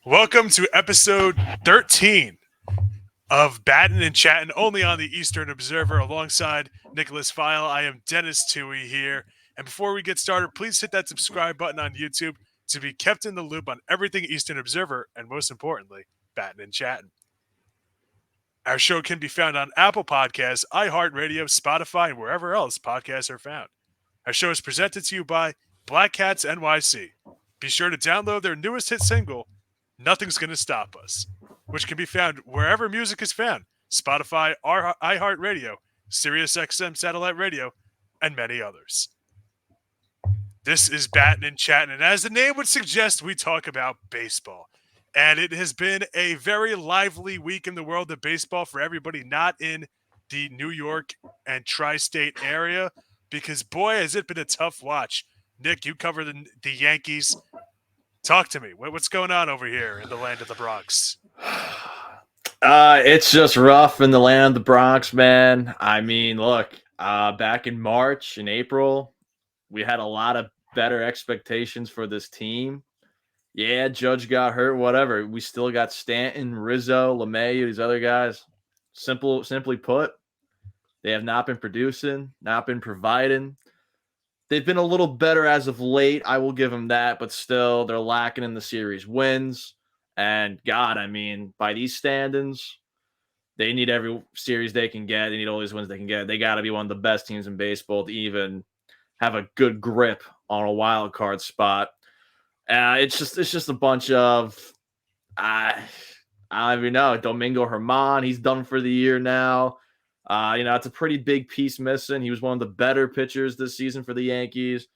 Welcome to episode 13 of Battin and Chattin, only on the Eastern Observer, alongside Niklaus Feil. I am Denis Tuohy here. And before we get started, please hit that subscribe button on YouTube to be kept in the loop on everything Eastern Observer, and most importantly, Battin and Chattin. Our show can be found on Apple Podcasts, iHeartRadio, Spotify, and wherever else podcasts are found. Our show is presented to you by Black Cats NYC. Be sure to download their newest hit single, Nothing's Gonna Stop Us, which can be found wherever music is found: Spotify, iHeartRadio, SiriusXM Satellite Radio, and many others. This is Battin and Chattin, and as the name would suggest, we talk about baseball. And it has been a very lively week in the world of baseball for everybody not in the New York and tri-state area, because boy, has it been a tough watch. Nick, you cover the Yankees. Talk to me. What's going on over here in the land of the Bronx? It's just rough in the land of the Bronx, man. I mean, look, back in March and April, we had a lot of better expectations for this team. Yeah, Judge got hurt, whatever. We still got Stanton, Rizzo, LeMahieu, these other guys. Simply put, they have not been producing, not been providing. They've been a little better as of late. I will give them that, but still, they're lacking in the series wins. And God, I mean, by these standings, they need every series they can get. They need all these wins they can get. They got to be one of the best teams in baseball to even have a good grip on a wild card spot. It's just a bunch of I I don't even know. Domingo Herman, he's done for the year now. It's a pretty big piece missing. He was one of the better pitchers this season for the Yankees.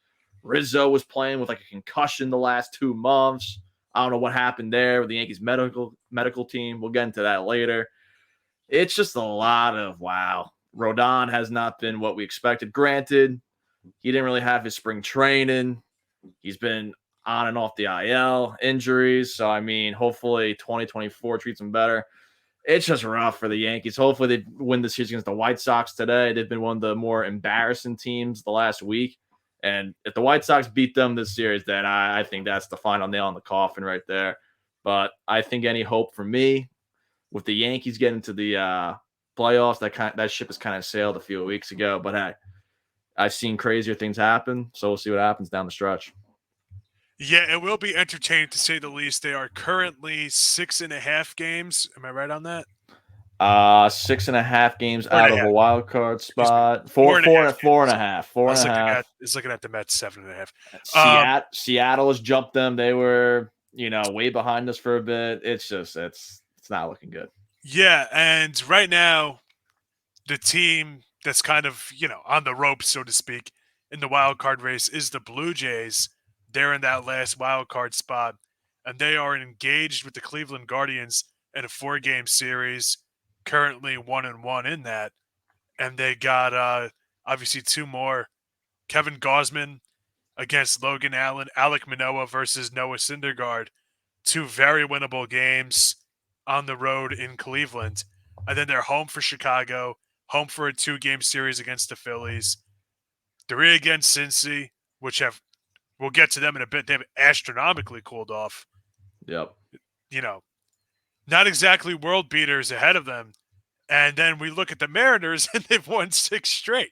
Rizzo was playing with like a concussion the last 2 months. I don't know what happened there with the Yankees medical team. We'll get into that later. It's just a lot of wow. Rodon has not been what we expected. Granted, he didn't really have his spring training. He's been on and off the IL, injuries. So, I mean, hopefully 2024 treats him better. It's just rough for the Yankees. Hopefully they win the series against the White Sox today. They've been one of the more embarrassing teams the last week. And if the White Sox beat them this series, then I think that's the final nail in the coffin right there. But I think any hope for me with the Yankees getting to the playoffs, that ship has kind of sailed a few weeks ago. But hey, I've seen crazier things happen, so we'll see what happens down the stretch. Yeah, it will be entertaining to say the least. They are currently 6.5 games. Am I right on that? 6.5 games Four and out a of half. a wild card Excuse me. spot. Four Four, and a four, half and four and games. a half. Four and a half. I was looking at the Mets 7.5. Seattle has jumped them. They were, way behind us for a bit. It's not looking good. Yeah, and right now the team that's kind of, on the ropes, so to speak, in the wild card race is the Blue Jays. They're in that last wild card spot, and they are engaged with the Cleveland Guardians in a 4-game series, currently 1-1 in that. And they got obviously two more. Kevin Gausman against Logan Allen, Alek Manoah versus Noah Syndergaard. Two very winnable games on the road in Cleveland. And then they're home for Chicago, home for a 2-game series against the Phillies, 3 against Cincy, which we'll get to them in a bit. They've astronomically cooled off. Yep. Not exactly world beaters ahead of them. And then we look at the Mariners, and they've won 6 straight.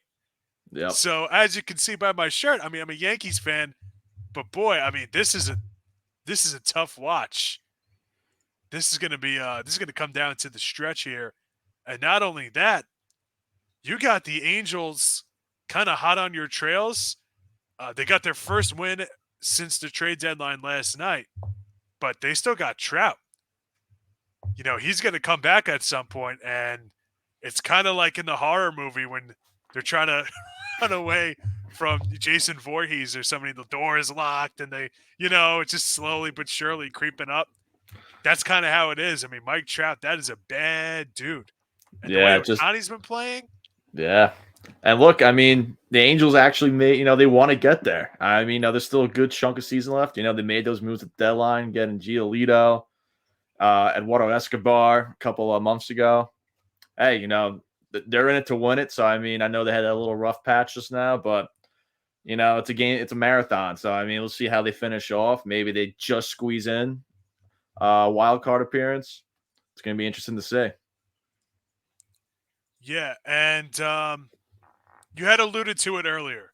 Yep. So as you can see by my shirt, I mean, I'm a Yankees fan, but boy, I mean, this is a tough watch. This is gonna come down to the stretch here, and not only that, you got the Angels kind of hot on your trails. They got their first win since the trade deadline last night, but they still got Trout. He's going to come back at some point, and it's kind of like in the horror movie when they're trying to run away from Jason Voorhees or somebody. The door is locked, and it's just slowly but surely creeping up. That's kind of how it is. I mean, Mike Trout, that is a bad dude. And the way Yeah. Otani's been playing, Yeah. And look, I mean, the Angels actually made, they want to get there. I mean, there's still a good chunk of season left. They made those moves at the deadline, getting Giolito, Eduardo Escobar a couple of months ago. Hey, they're in it to win it. So, I mean, I know they had a little rough patch just now, but, it's a game, it's a marathon. So, I mean, we'll see how they finish off. Maybe they just squeeze in wild card appearance. It's going to be interesting to see. Yeah, and you had alluded to it earlier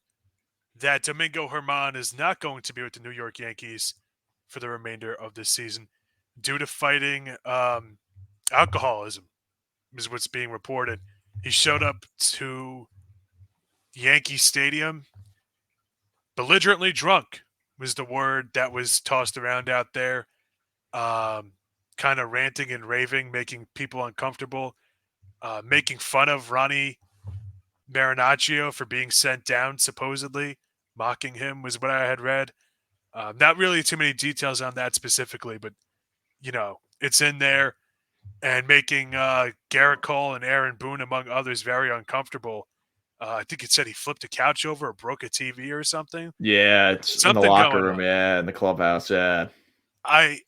that Domingo Germán is not going to be with the New York Yankees for the remainder of this season due to fighting alcoholism, is what's being reported. He showed up to Yankee Stadium belligerently drunk, was the word that was tossed around out there. Kind of ranting and raving, making people uncomfortable, making fun of Ronnie Marinaccio for being sent down, supposedly. Mocking him was what I had read. Not really too many details on that specifically, but, it's in there, and making Garrett Cole and Aaron Boone, among others, very uncomfortable. I think it said he flipped a couch over or broke a TV or something. Yeah, it's in the Something locker going room. on. Yeah, in the clubhouse. Yeah. I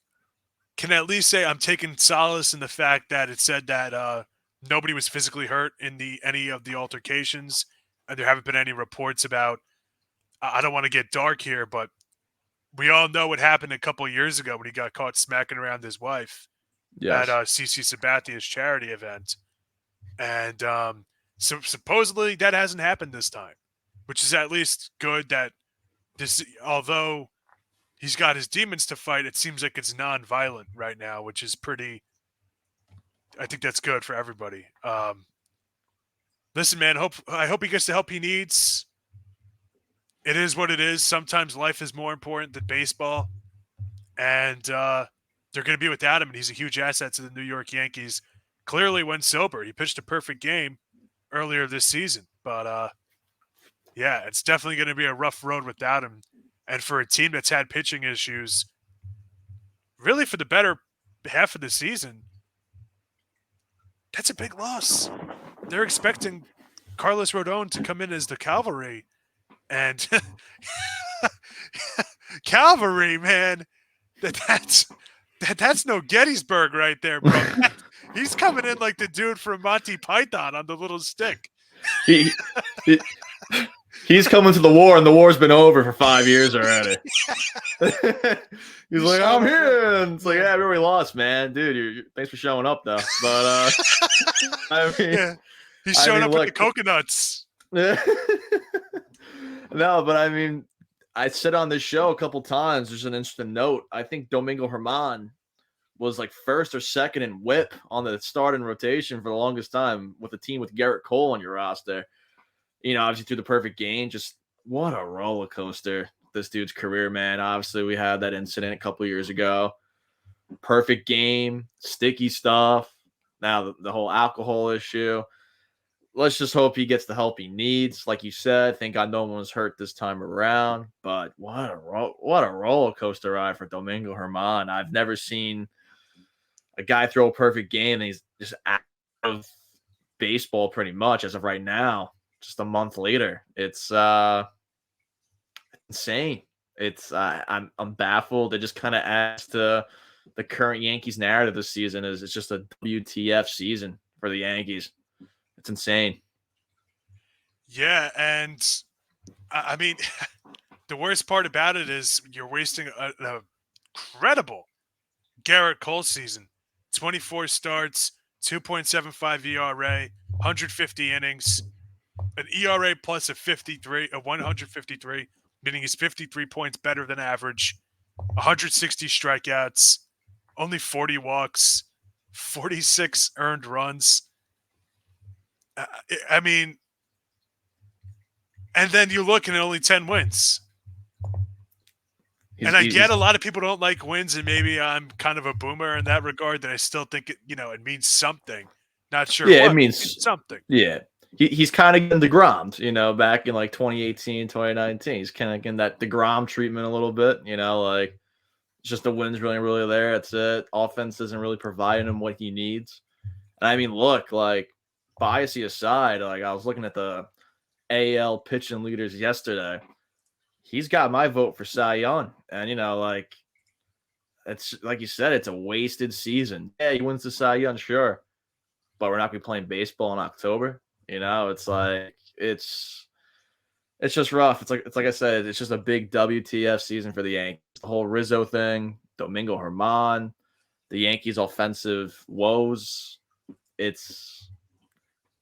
can at least say I'm taking solace in the fact that it said that nobody was physically hurt in any of the altercations, and there haven't been any reports about. I don't want to get dark here, but we all know what happened a couple of years ago when he got caught smacking around his wife at Yes. CC Sabathia's charity event, and so supposedly that hasn't happened this time, which is at least good. That this, although he's got his demons to fight, it seems like it's non-violent right now, which is pretty. I think that's good for everybody. Listen, man. I hope he gets the help he needs. It is what it is. Sometimes life is more important than baseball, and they're going to be without him. And he's a huge asset to the New York Yankees. Clearly, when sober, he pitched a perfect game earlier this season. But yeah, it's definitely going to be a rough road without him. And for a team that's had pitching issues, really for the better half of the season, that's a big loss. They're expecting Carlos Rodon to come in as the cavalry, and cavalry, man, that's no Gettysburg right there, bro. He's coming in like the dude from Monty Python on the little stick. He, he's coming to the war, and the war's been over for 5 years already. He's like, I'm here. And it's like, yeah, we already lost, man. Dude, thanks for showing up, though. But, I mean, yeah. He's showing up with the coconuts. No, but I mean, I said on this show a couple times, there's an interesting note. I think Domingo Germán was like first or second in whip on the starting rotation for the longest time with a team with Garrett Cole on your roster. Obviously through the perfect game, just what a roller coaster this dude's career, man. Obviously, we had that incident a couple years ago. Perfect game, sticky stuff. Now the whole alcohol issue. Let's just hope he gets the help he needs. Like you said, thank God no one was hurt this time around. But what a roller coaster ride for Domingo Germán. I've never seen a guy throw a perfect game and he's just out of baseball pretty much as of right now. Just a month later, it's insane. I'm baffled. It just kind of adds to the current Yankees narrative this season. Is it's just a WTF season for the Yankees. It's insane. Yeah, and I mean, the worst part about it is you're wasting an incredible Garrett Cole season. 24 starts, 2.75 ERA, 150 innings, an ERA plus of 153, meaning he's 53 points better than average, 160 strikeouts, only 40 walks, 46 earned runs. I mean, and then you look and only 10 wins. And I get a lot of people don't like wins, and maybe I'm kind of a boomer in that regard, that I still think it means something. Not sure Yeah, what, it means something. Yeah. He's kind of getting DeGrommed, back in like 2018, 2019. He's kind of getting that DeGrom treatment a little bit, like it's just the win's really, really there. That's it. Offense isn't really providing him what he needs. And I mean, look, like biasy aside, like I was looking at the AL pitching leaders yesterday. He's got my vote for Cy Young. And, like it's like you said, it's a wasted season. Yeah, he wins the Cy Young, sure. But we're not going to be playing baseball in October. It's like it's just rough. It's like I said, it's just a big WTF season for the Yankees. The whole Rizzo thing, Domingo Germán, the Yankees' offensive woes.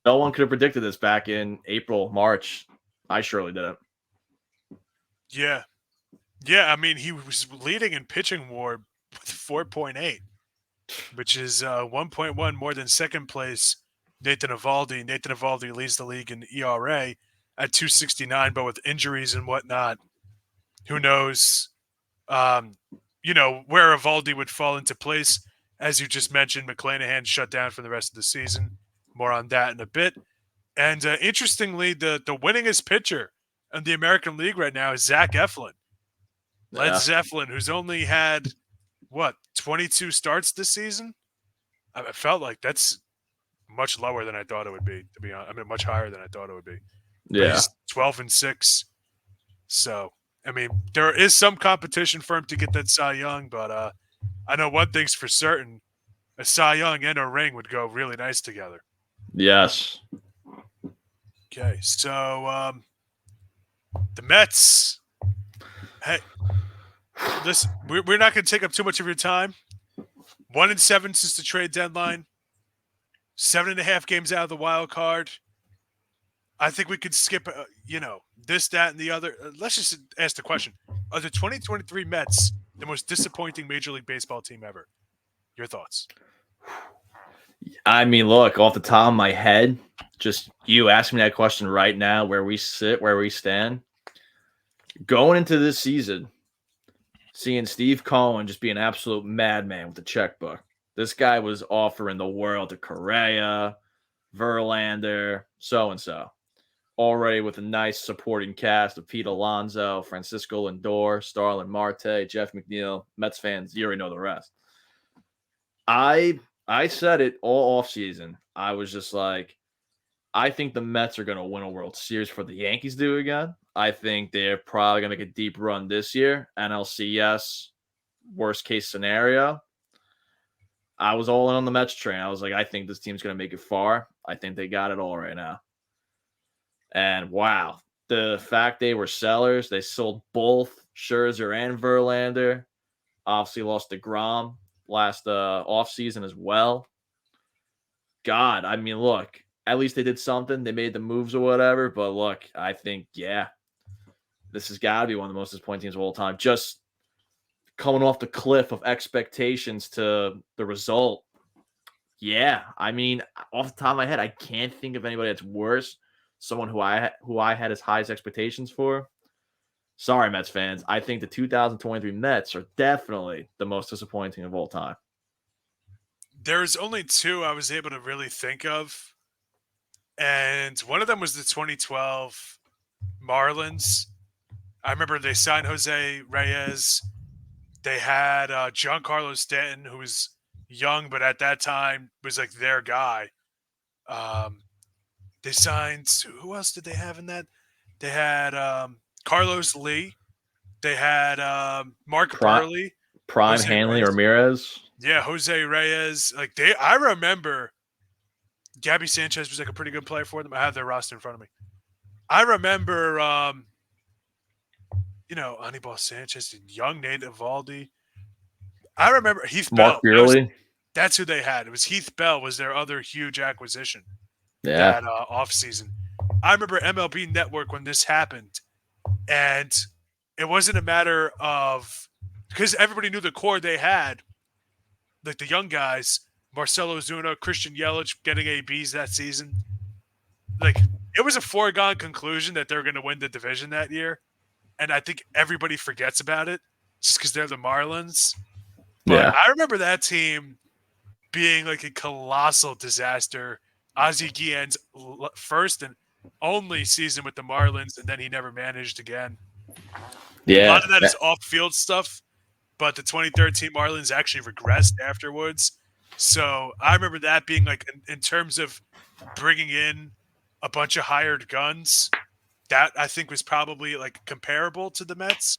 No one could have predicted this back in April, March. I surely didn't. Yeah. Yeah, I mean, he was leading in pitching WAR with 4.8, which is 1.1 more than second place Nathan Eovaldi. Nathan Eovaldi leads the league in ERA at 269, but with injuries and whatnot, who knows, where Eovaldi would fall into place. As you just mentioned, McClanahan shut down for the rest of the season. More on that in a bit. And interestingly, the winningest pitcher in the American League right now is Zach Eflin. Led Zeppelin, who's only had 22 starts this season. I felt like that's much lower than I thought it would be. To be honest, I mean, much higher than I thought it would be. But Yeah. he's 12-6. So I mean, there is some competition for him to get that Cy Young, but I know one thing's for certain: a Cy Young and a ring would go really nice together. Yes. Okay, so the Mets. Hey, listen, we're not going to take up too much of your time. 1-7 since the trade deadline. 7.5 games out of the wild card. I think we could skip, this, that, and the other. Let's just ask the question: are the 2023 Mets the most disappointing Major League Baseball team ever? Your thoughts? I mean, look, off the top of my head, just you ask me that question right now, where we sit, where we stand. Going into this season, seeing Steve Cohen just be an absolute madman with the checkbook. This guy was offering the world to Correa, Verlander, so-and-so. Already with a nice supporting cast of Pete Alonso, Francisco Lindor, Starlin Marte, Jeff McNeil. Mets fans, you already know the rest. I said it all offseason. I was just like, I think the Mets are going to win a World Series for the Yankees do again. I think they're probably going to make a deep run this year. NLCS, worst case scenario. I was all in on the Mets train. I was like, I think this team's going to make it far. I think they got it all right now. And wow, the fact they were sellers, they sold both Scherzer and Verlander. Obviously lost DeGrom last offseason as well. God, I mean, look, at least they did something. They made the moves or whatever. But look, I think, this has got to be one of the most disappointing teams of all time. Just coming off the cliff of expectations to the result. Yeah, I mean, off the top of my head, I can't think of anybody that's worse. Someone who I had as high as expectations for. Sorry, Mets fans. I think the 2023 Mets are definitely the most disappointing of all time. There's only two I was able to really think of. And one of them was the 2012 Marlins. I remember they signed Jose Reyes. They had Giancarlo Stanton, who was young, but at that time was like their guy. They signed, who else did they have in that? They had Carlos Lee. They had Mark Burley. Prime Jose Hanley Reyes. Ramirez. Yeah, Jose Reyes. I remember Gabby Sanchez was like a pretty good player for them. I have their roster in front of me. I remember, Anibal Sanchez, young Nate Eovaldi. I remember Heath Mark Bell. Buehrle. That's who they had. It was Heath Bell was their other huge acquisition. Yeah. That offseason. I remember MLB Network when this happened, and it wasn't a matter of because everybody knew the core they had, like the young guys, Marcelo Ozuna, Christian Yelich getting ABs that season. Like it was a foregone conclusion that they're going to win the division that year, and I think everybody forgets about it just because they're the Marlins. But I remember that team being like a colossal disaster. Ozzie Guillen's first and only season with the Marlins, and then he never managed again. Yeah. A lot of that is off-field stuff, but the 2013 Marlins actually regressed afterwards. So I remember that being like in terms of bringing in a bunch of hired guns, that I think was probably like comparable to the Mets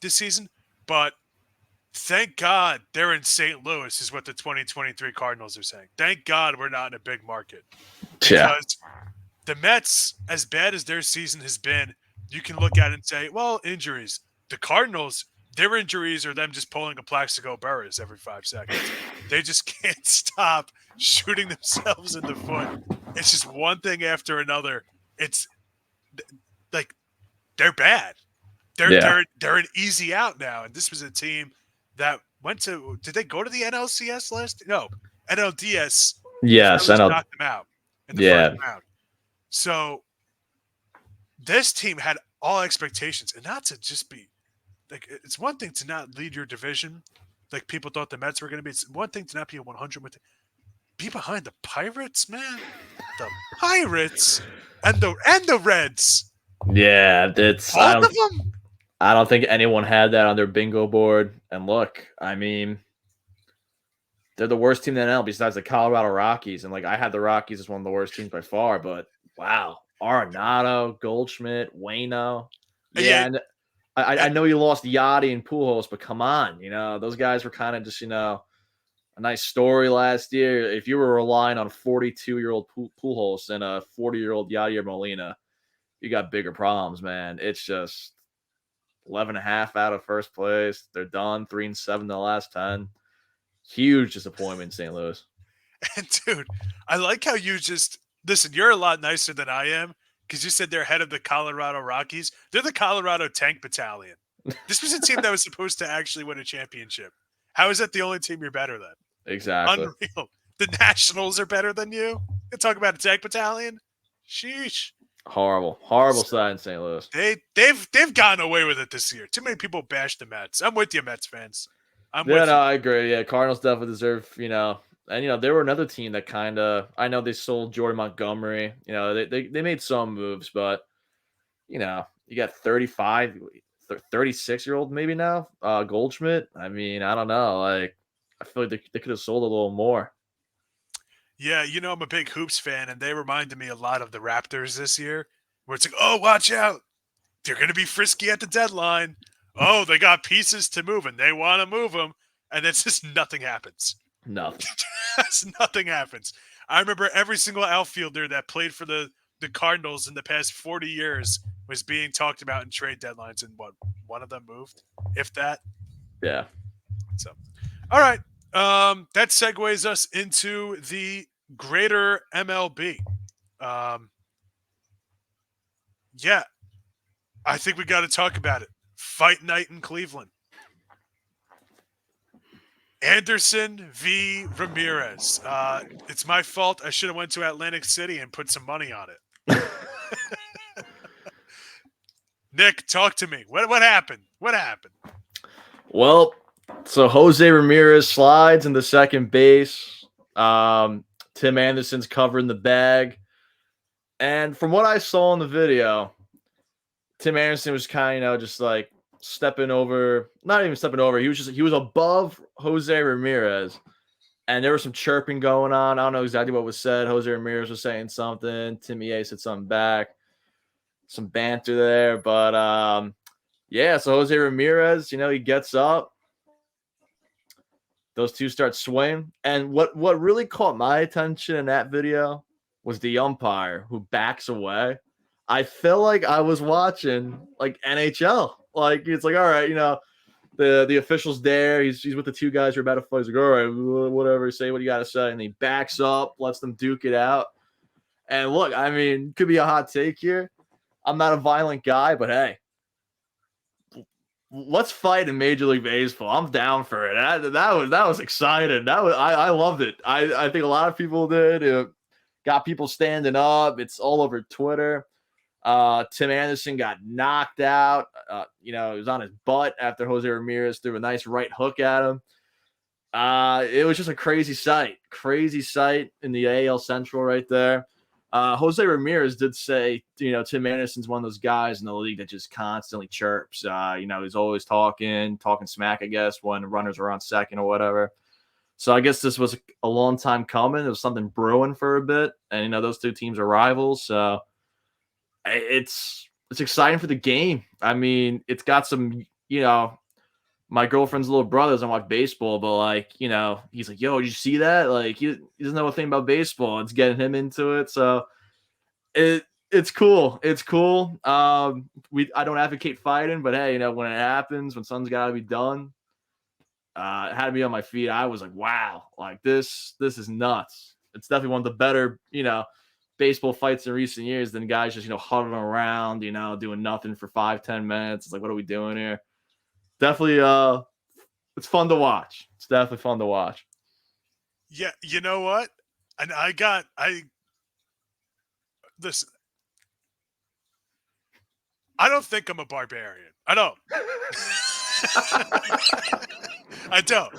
this season. But thank God they're in St. Louis is what the 2023 Cardinals are saying. Thank God we're not in a big market. Because the Mets, as bad as their season has been, you can look at it and say, well, injuries. The Cardinals, their injuries are them just pulling a Plaxico Burress every 5 seconds. They just can't stop shooting themselves in the foot. It's just one thing after another. It's like they're bad. They're an easy out now. And this was a team that went to. Did they go to the NLCS last? No, NLDS. Yes, I Phillies know. knocked them out in the Yeah. first round. So this team had all expectations, and not to just be like. It's one thing to not lead your division, like people thought the Mets were going to be. It's one thing to not be a 100 with. Be behind the Pirates, man. The Pirates and the Reds. Yeah, it's Both of them. I don't think anyone had that on their bingo board. And look, I mean, they're the worst team in the NL besides the Colorado Rockies. And like I had the Rockies as one of the worst teams by far, but wow. Arenado, Goldschmidt, Waino. Yeah, and I know you lost Yachty and Pujols, but come on, those guys were kind of just, a nice story last year. If you were relying on a 42-year-old Pujols and a 40-year-old Yadier Molina, you got bigger problems, man. It's just 11.5 out of first place. They're done 3-7 the last 10. Huge disappointment in St. Louis. And dude, I like how you just listen. You're a lot nicer than I am because you said they're head of the Colorado Rockies. They're the Colorado Tank Battalion. This was a team that was supposed to actually win a championship. How is that the only team you're better than? Exactly. Unreal. The Nationals are better than you. You talk about a Tank Battalion. Sheesh. Horrible side in St. Louis. They've gotten away with it this year. Too many people bash the Mets. I'm with you, Mets fans. I agree. Yeah, Cardinals definitely deserve, and they were another team that kind of. I know they sold Jordan Montgomery. They made some moves, but you got 35, 36-year-old maybe now. Goldschmidt. I mean, I don't know. Like, I feel like they could have sold a little more. Yeah, I'm a big Hoops fan, and they reminded me a lot of the Raptors this year, where it's like, oh, watch out. They're going to be frisky at the deadline. Oh, they got pieces to move, and they want to move them, and it's just nothing happens. Nothing. Nothing happens. I remember every single outfielder that played for the Cardinals in the past 40 years was being talked about in trade deadlines, and one of them moved, if that. Yeah. So, all right. That segues us into the greater MLB. Yeah, I think we got to talk about it. Fight night in Cleveland. Anderson v. Ramirez. It's my fault. I should have went to Atlantic City and put some money on it. Nick, talk to me. What happened? What happened? Well, so Jose Ramirez slides into second base. Tim Anderson's covering the bag. And from what I saw in the video, Tim Anderson was kind of, just like stepping over, not even stepping over. He was above Jose Ramirez. And there was some chirping going on. I don't know exactly what was said. Jose Ramirez was saying something. Timmy A said something back. Some banter there. But, yeah, so Jose Ramirez, he gets up. Those two start swinging. And what really caught my attention in that video was the umpire who backs away. I felt like I was watching like NHL. Like, it's like, all right, the official's there. He's with the two guys who are about to fight. He's like, all right, whatever, say what you got to say. And he backs up, lets them duke it out. And look, I mean, could be a hot take here. I'm not a violent guy, but hey, let's fight in Major League Baseball. I'm down for it. That was exciting. I loved it. I think a lot of people did. It got people standing up. It's all over Twitter. Tim Anderson got knocked out. He was on his butt after Jose Ramirez threw a nice right hook at him. It was just a crazy sight in the AL Central right there. Jose Ramirez did say, Tim Anderson's one of those guys in the league that just constantly chirps. He's always talking smack, I guess, when runners are on second or whatever. So I guess this was a long time coming. It was something brewing for a bit. And, those two teams are rivals. So it's exciting for the game. I mean, it's got some, my girlfriend's little brother doesn't watch baseball, but like, he's like, yo, did you see that? Like, he doesn't know a thing about baseball. It's getting him into it. So it's It's cool. It's cool. I don't advocate fighting, but hey, when it happens, when something's got to be done, it had to be on my feet. I was like, wow, like this is nuts. It's definitely one of the better, baseball fights in recent years than guys just, huddling around, doing nothing for 5-10 minutes. It's like, what are we doing here? Definitely, it's fun to watch. It's definitely fun to watch. Yeah, you know what? And listen. I don't think I'm a barbarian. I don't. I don't.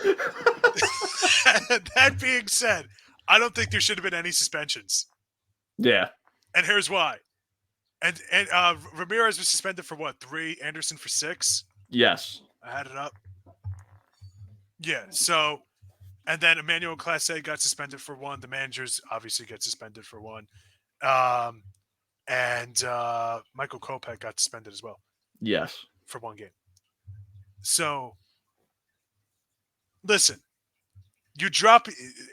That being said, I don't think there should have been any suspensions. Yeah. And here's why. And Ramirez was suspended for what? 3? Anderson for 6? Yes. I had it up. Yeah. So, and then Emmanuel Clase got suspended for 1. The managers obviously get suspended for 1. And Michael Kopech got suspended as well. Yes. For 1 game. So, listen,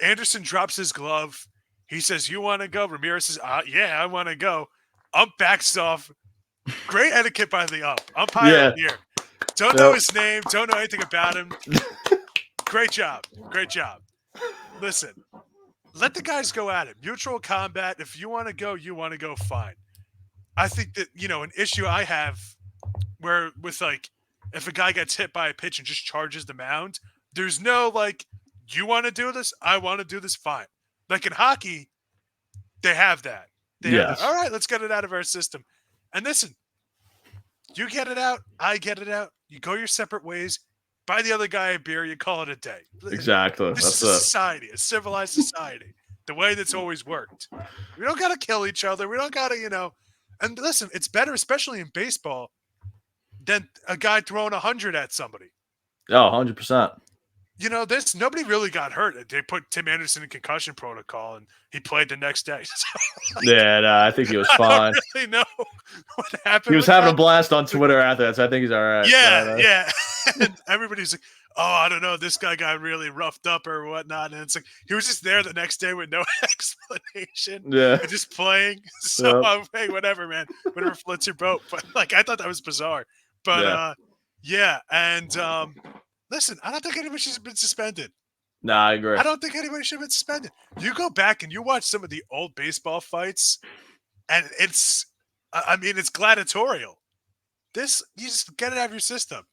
Anderson drops his glove. He says, "You want to go?" Ramirez says, "Yeah, I want to go." Ump backs off. Great etiquette by the umpire here. Don't know his name. Don't know anything about him. Great job. Great job. Listen, let the guys go at it. Mutual combat. If you want to go, you want to go, fine. I think that, an issue I have where with if a guy gets hit by a pitch and just charges the mound, there's no you want to do this? I want to do this, fine. Like in hockey, they have that. Have that. All right, let's get it out of our system. And listen, you get it out, I get it out. You go your separate ways. Buy the other guy a beer. You call it a day. Exactly. This is a society, a civilized society. The way that's always worked. We don't got to kill each other. We don't got to, And listen, it's better, especially in baseball, than a guy throwing 100 at somebody. Oh, 100%. Nobody really got hurt. They put Tim Anderson in concussion protocol, and he played the next day. I think he was fine. I don't really know what happened. He was having a blast on Twitter after that, so I think he's all right. Yeah. And everybody's like, "Oh, I don't know, this guy got really roughed up or whatnot." And it's like he was just there the next day with no explanation. Yeah, and just playing. So hey, whatever, man. Whatever floats your boat. But I thought that was bizarre. But and listen, I don't think anybody should have been suspended. No, I agree. I don't think anybody should have been suspended. You go back and you watch some of the old baseball fights, and it's gladiatorial. You just get it out of your system.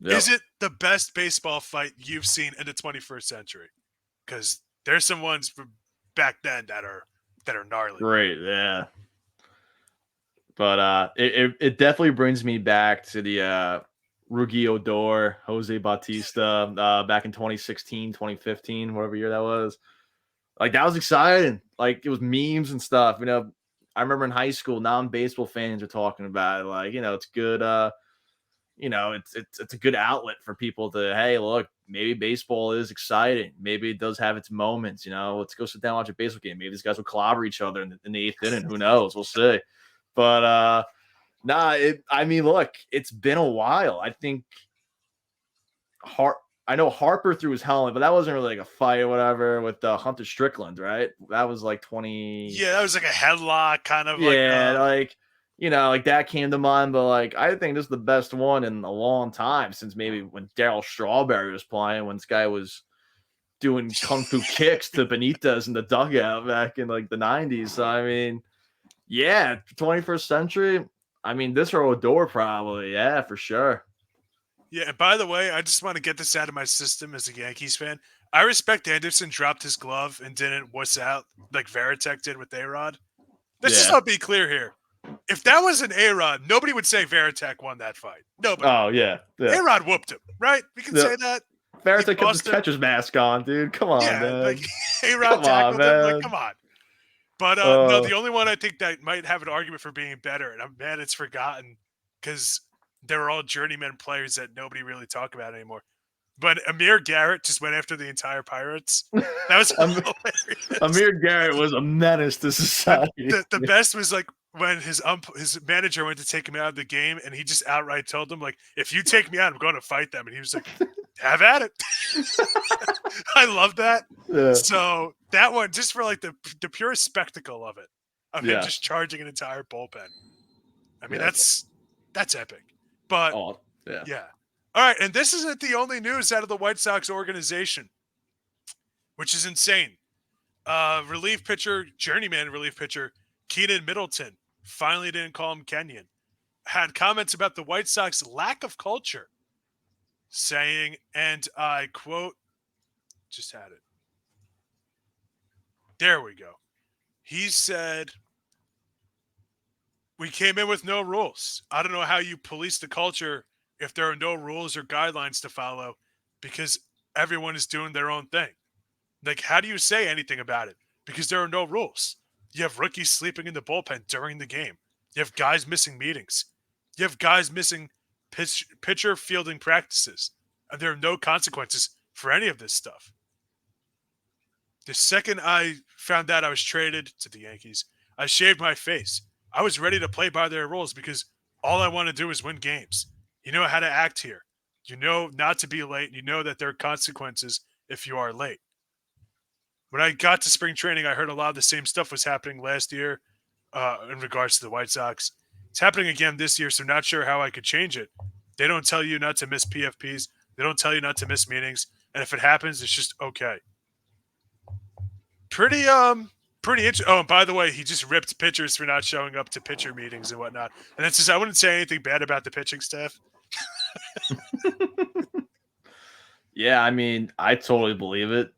Yep. Is it the best baseball fight you've seen in the 21st century? Because there's some ones from back then that are gnarly. Great, yeah. But it definitely brings me back to the Rookie Odor, Jose Bautista, back in 2016, 2015, whatever year that was. That was exciting. It was memes and stuff. I remember in high school, non-baseball fans are talking about it. It's good. It's a good outlet for people to, hey, look, maybe baseball is exciting. Maybe it does have its moments. Let's go sit down and watch a baseball game. Maybe these guys will clobber each other in the 8th inning. Who knows? We'll see. But look, it's been a while. I think I know Harper threw his helmet, but that wasn't really a fight or whatever with Hunter Strickland, right? That was 20. Yeah, that was a headlock kind of. That came to mind. But I think this is the best one in a long time since maybe when Darryl Strawberry was playing, when this guy was doing kung fu kicks to Benitez in the dugout back in the 90s. So 21st century. This or Odor probably, for sure. Yeah, and by the way, I just want to get this out of my system as a Yankees fan. I respect Anderson dropped his glove and didn't wuss out like Varitek did with A-Rod. Let's just not be clear here. If that was an A-Rod, nobody would say Varitek won that fight. Nobody. Oh, yeah. A-Rod whooped him, right? We can say that. Varitek kept his catcher's mask on, dude. Come on, man. A-Rod tackled him. Come on. But no, the only one I think that might have an argument for being better, and I'm mad it's forgotten because they were all journeyman players that nobody really talk about anymore. But Amir Garrett just went after the entire Pirates. That was hilarious. Amir Garrett was a menace to society. The best was when his manager went to take him out of the game, and he just outright told him, if you take me out, I'm going to fight them. And he was like, have at it. I love that. Yeah. So that one, just for the pure spectacle of it, of him Yeah. just charging an entire bullpen. I mean, Yeah. that's epic. But Oh, yeah. yeah. All right, and this isn't the only news out of the White Sox organization, which is insane. Journeyman relief pitcher, Keenan Middleton, finally didn't call him Kenyon, had comments about the White Sox lack of culture, saying, and I quote, just had it. There we go. He said, "We came in with no rules. I don't know how you police the culture if there are no rules or guidelines to follow because everyone is doing their own thing. Like, how do you say anything about it? Because there are no rules. You have rookies sleeping in the bullpen during the game. You have guys missing meetings. You have guys missing pitcher fielding practices. And there are no consequences for any of this stuff. The second I found out I was traded to the Yankees, I shaved my face. I was ready to play by their rules because all I want to do is win games. You know how to act here. You know not to be late. You know that there are consequences if you are late. When I got to spring training, I heard a lot of the same stuff was happening last year in regards to the White Sox. It's happening again this year, so not sure how I could change it. They don't tell you not to miss PFPs. They don't tell you not to miss meetings. And if it happens, it's just okay. Pretty interesting. Oh, and by the way, he just ripped pitchers for not showing up to pitcher meetings and whatnot. And it's just I wouldn't say anything bad about the pitching staff. Yeah, I mean, I totally believe it.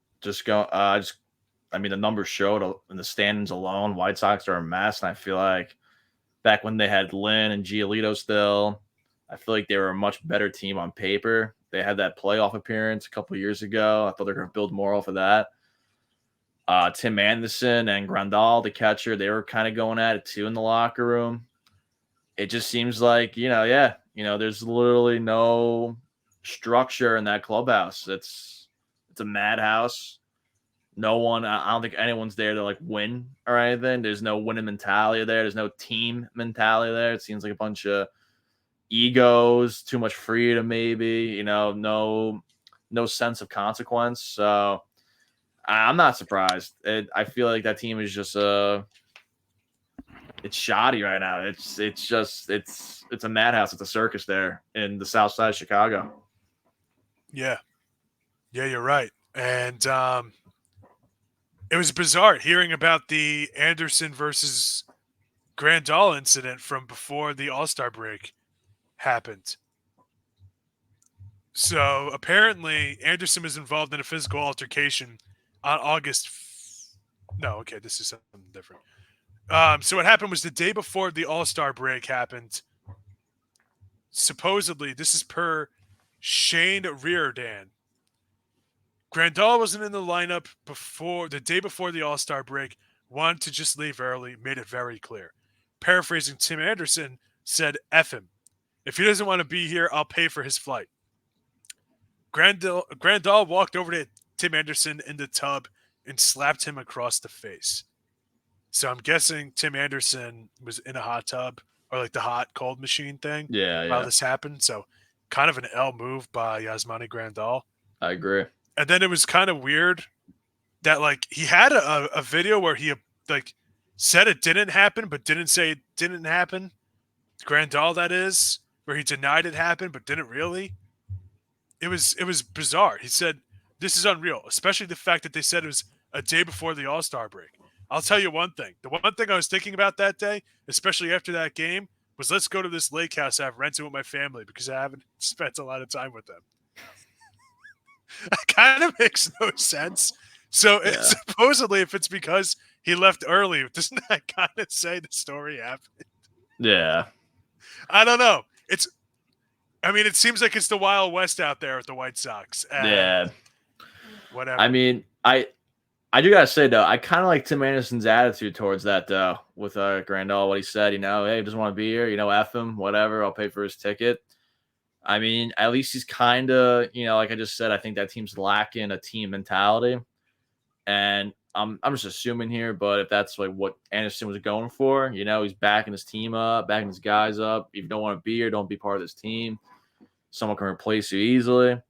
I mean, the numbers showed in the standings alone, White Sox are a mess, and I feel like back when they had Lynn and Giolito still, I feel like they were a much better team on paper. They had that playoff appearance a couple years ago. I thought they were going to build more off of that. Tim Anderson and Grandal, the catcher, they were kind of going at it too in the locker room. It just seems like, there's literally no structure in that clubhouse. It's a madhouse. No one, I don't think anyone's there to like win or anything. There's no winning mentality there. There's no team mentality there. It seems like a bunch of egos, too much freedom, maybe, no sense of consequence. So I'm not surprised. I feel like that team is just it's shoddy right now. It's a madhouse. It's a circus there in the South Side of Chicago. Yeah, you're right. And it was bizarre hearing about the Anderson versus Grandal incident from before the All-Star break happened. So apparently, Anderson was involved in a physical altercation on No, okay, this is something different. So what happened was the day before the All-Star break happened. Supposedly, this is per Shane Reardon. Grandal wasn't in the lineup the day before the All-Star break. Wanted to just leave early. Made it very clear. Paraphrasing Tim Anderson, said, "F him. If he doesn't want to be here, I'll pay for his flight." Grandal walked over to Tim Anderson in the tub and slapped him across the face. So I'm guessing Tim Anderson was in a hot tub or like the hot cold machine thing Yeah, while yeah. this happened. So kind of an L move by Yasmani Grandal. I agree. And then it was kind of weird that like he had a video where he like said it didn't happen but didn't say it didn't happen. Grandal, that is, where he denied it happened but didn't really. It was bizarre. He said this is unreal, especially the fact that they said it was a day before the All-Star break. I'll tell you one thing. The one thing I was thinking about that day, especially after that game, was let's go to this lake house I've rented with my family because I haven't spent a lot of time with them. That kind of makes no sense. So Yeah. supposedly, if it's because he left early, doesn't that kind of say the story happened? Yeah. I don't know. It seems like it's the Wild West out there with the White Sox. Yeah. Whatever. I mean, I do gotta say though, I kind of like Tim Anderson's attitude towards that though. With Grandal, what he said, hey, he doesn't want to be here. F him, whatever. I'll pay for his ticket. I mean, at least he's kind of, like I just said, I think that team's lacking a team mentality, and I'm just assuming here, but if that's like what Anderson was going for, he's backing his team up, backing his guys up. If you don't want to be here, don't be part of this team. Someone can replace you easily.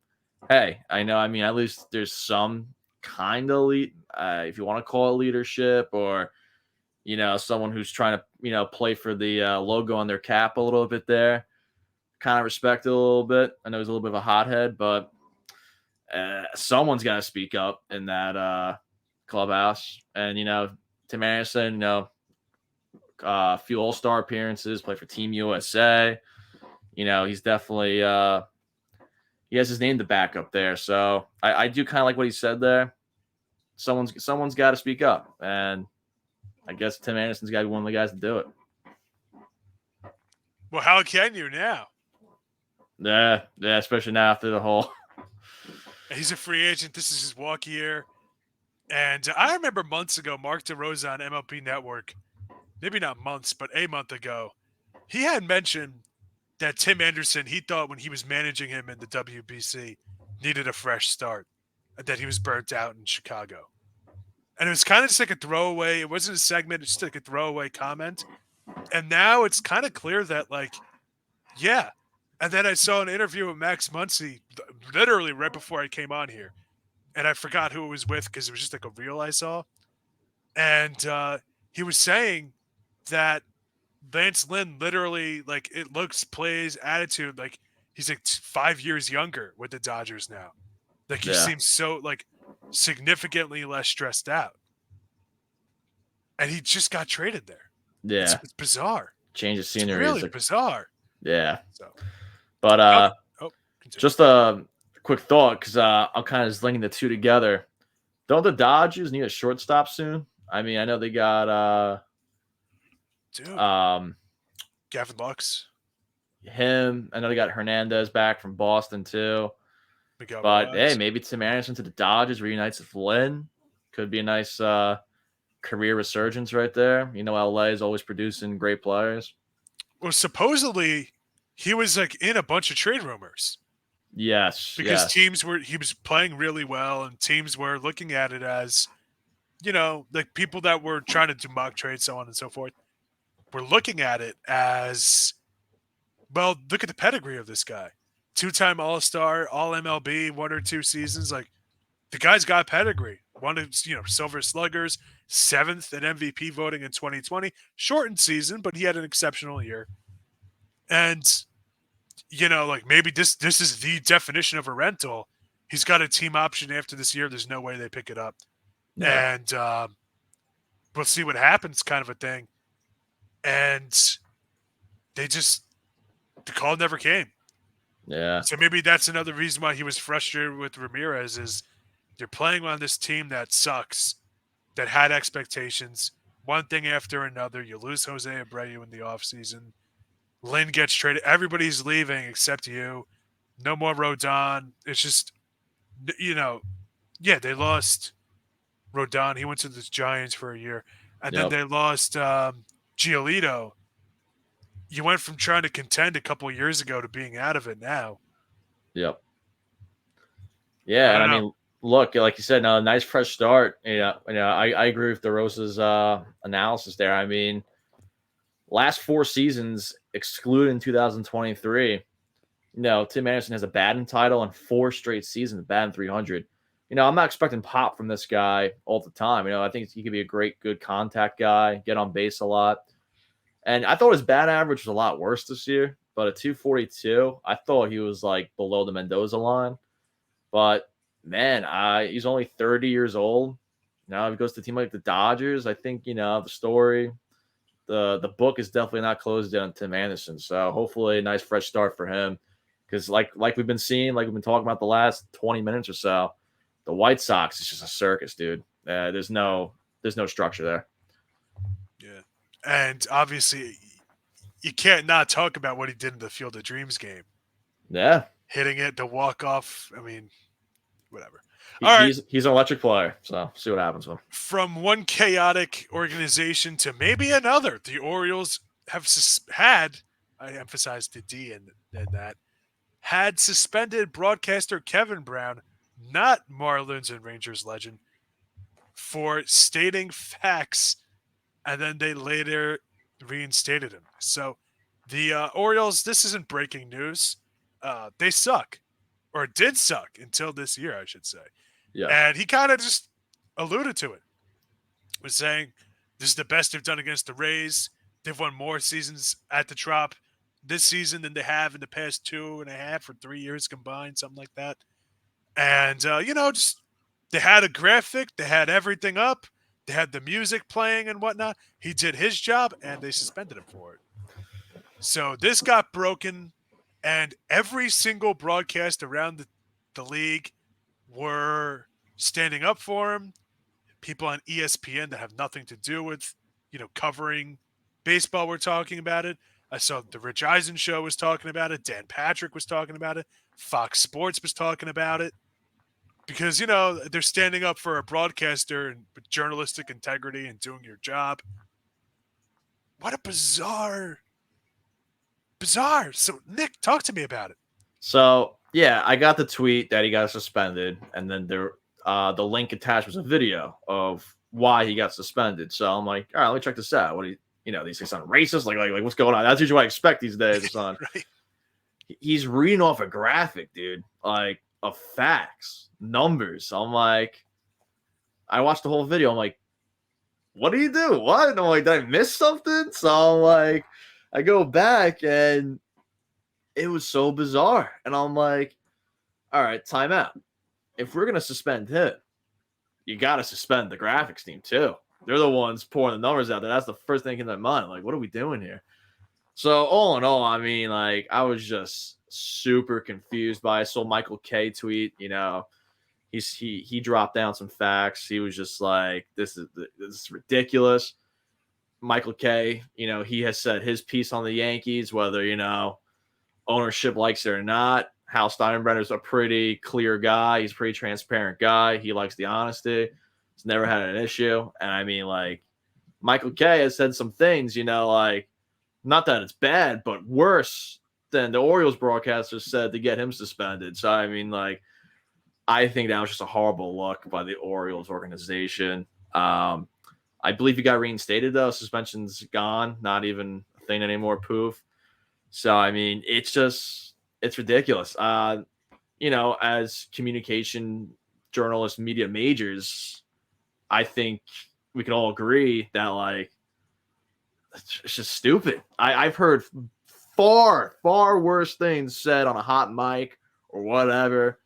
Hey, I know. I mean, at least there's some kind of if you want to call it leadership, or someone who's trying to, play for the logo on their cap a little bit there. Kind of respect it a little bit. I know he's a little bit of a hothead, but someone's got to speak up in that clubhouse. And, Tim Anderson, a few All-Star appearances, played for Team USA. He's definitely he has his name to back up there. So I do kind of like what he said there. Someone's got to speak up, and I guess Tim Anderson's got to be one of the guys to do it. Well, how can you now? Yeah, especially now after the whole. He's a free agent. This is his walk year. And I remember months ago, Mark DeRosa on MLB Network, maybe not months, but a month ago, he had mentioned that Tim Anderson, he thought when he was managing him in the WBC, needed a fresh start, and that he was burnt out in Chicago. And it was kind of just like a throwaway. It wasn't a segment. It's just like a throwaway comment. And now it's kind of clear that, like, yeah. And then I saw an interview with Max Muncy literally right before I came on here. And I forgot who it was with because it was just like a reel I saw. And he was saying that Lance Lynn literally, like, it looks, plays, attitude, like he's like 5 years younger with the Dodgers now. Like, he seems so, like, significantly less stressed out. And he just got traded there. Yeah. It's bizarre. Change of scenery. It's really bizarre. Yeah. So. But just a quick thought, because I'm kind of just linking the two together. Don't the Dodgers need a shortstop soon? I mean, I know they got Gavin Lux. Him. I know they got Hernandez back from Boston too. But hey, maybe Tim Anderson to the Dodgers reunites with Lynn. Could be a nice career resurgence right there. LA is always producing great players. Well, supposedly he was like in a bunch of trade rumors. Yes. Because he was playing really well, and teams were looking at it as, like people that were trying to do mock trades, so on and so forth, were looking at it as, well, look at the pedigree of this guy. 2-time All-Star, All-MLB, 1 or 2 seasons. Like, the guy's got pedigree. Won, Silver Sluggers, 7th in MVP voting in 2020. Shortened season, but he had an exceptional year. And, like, maybe this is the definition of a rental. He's got a team option after this year. There's no way they pick it up. No. And we'll see what happens, kind of a thing. And the call never came. Yeah. So maybe that's another reason why he was frustrated with Ramirez is you're playing on this team that sucks, that had expectations, one thing after another. You lose Jose Abreu in the offseason. Lynn gets traded. Everybody's leaving except you. No more Rodon. It's just, they lost Rodon. He went to the Giants for a year. And then they lost Giolito. You went from trying to contend a couple of years ago to being out of it now. Yep. Yeah, and I mean, look, like you said, a nice fresh start. I agree with DeRosa's analysis there. I mean, last 4 seasons, excluding 2023, Tim Anderson has a Battin title and 4 straight seasons, batting 300. I'm not expecting pop from this guy all the time. I think he could be a good contact guy, get on base a lot. And I thought his bat average was a lot worse this year, but at 242, I thought he was like below the Mendoza line. But man, he's only 30 years old. Now if he goes to a team like the Dodgers, I think, the story, the book is definitely not closed down on Tim Anderson. So hopefully a nice fresh start for him. Because like we've been seeing, like we've been talking about the last 20 minutes or so, the White Sox is just a circus, dude. There's no structure there. Yeah. And obviously, you can't not talk about what he did in the Field of Dreams game. Yeah. Hitting it, the walk-off. I mean, whatever. He's an electric player, so see what happens with him. From one chaotic organization to maybe another, the Orioles have had, I emphasize the D in that, had suspended broadcaster Kevin Brown, not Marlins and Rangers legend, for stating facts, and then they later reinstated him. So the Orioles, this isn't breaking news. They suck, or did suck until this year, I should say. Yeah. And he kind of just alluded to it, was saying This is the best they've done against the Rays. They've won more seasons at the Trop this season than they have in the past 2.5 or 3 years combined, something like that. And just they had a graphic, they had everything up, they had the music playing and whatnot. He did his job, and they suspended him for it. So this got broken, and every single broadcast around the league were standing up for him. People on ESPN that have nothing to do with, covering baseball were talking about it. I saw the Rich Eisen show was talking about it. Dan Patrick was talking about it. Fox Sports was talking about it because, they're standing up for a broadcaster and journalistic integrity and doing your job. What a bizarre. So, Nick, talk to me about it. So yeah, I got the tweet that he got suspended, and then the link attached was a video of why he got suspended. So I'm like, all right, let me check this out. What do these things sound racist? Like what's going on? That's usually what I expect these days. Son. Right. He's reading off a graphic, dude, like of facts, numbers. I'm like, I watched the whole video. I'm like, what do you do? What? And I'm like, did I miss something? So I'm like, I go back and it was so bizarre. And I'm like, all right, time out. If we're going to suspend him, you got to suspend the graphics team too. They're the ones pouring the numbers out there. That's the first thing in my mind. Like, what are we doing here? So all in all, I mean, like, I was just super confused by it. I saw Michael K tweet, he dropped down some facts. He was just like, this is ridiculous. Michael K, he has said his piece on the Yankees, whether, ownership likes it or not. Hal Steinbrenner's a pretty clear guy. He's a pretty transparent guy. He likes the honesty. He's never had an issue. And I mean, like, Michael K has said some things, like, not that it's bad, but worse than the Orioles broadcaster said to get him suspended. So, I mean, like, I think that was just a horrible look by the Orioles organization. I believe he got reinstated, though. Suspension's gone. Not even a thing anymore, poof. So, I mean, it's ridiculous. As communication journalists, media majors, I think we can all agree that, like, it's just stupid. I've heard far, far worse things said on a hot mic or whatever.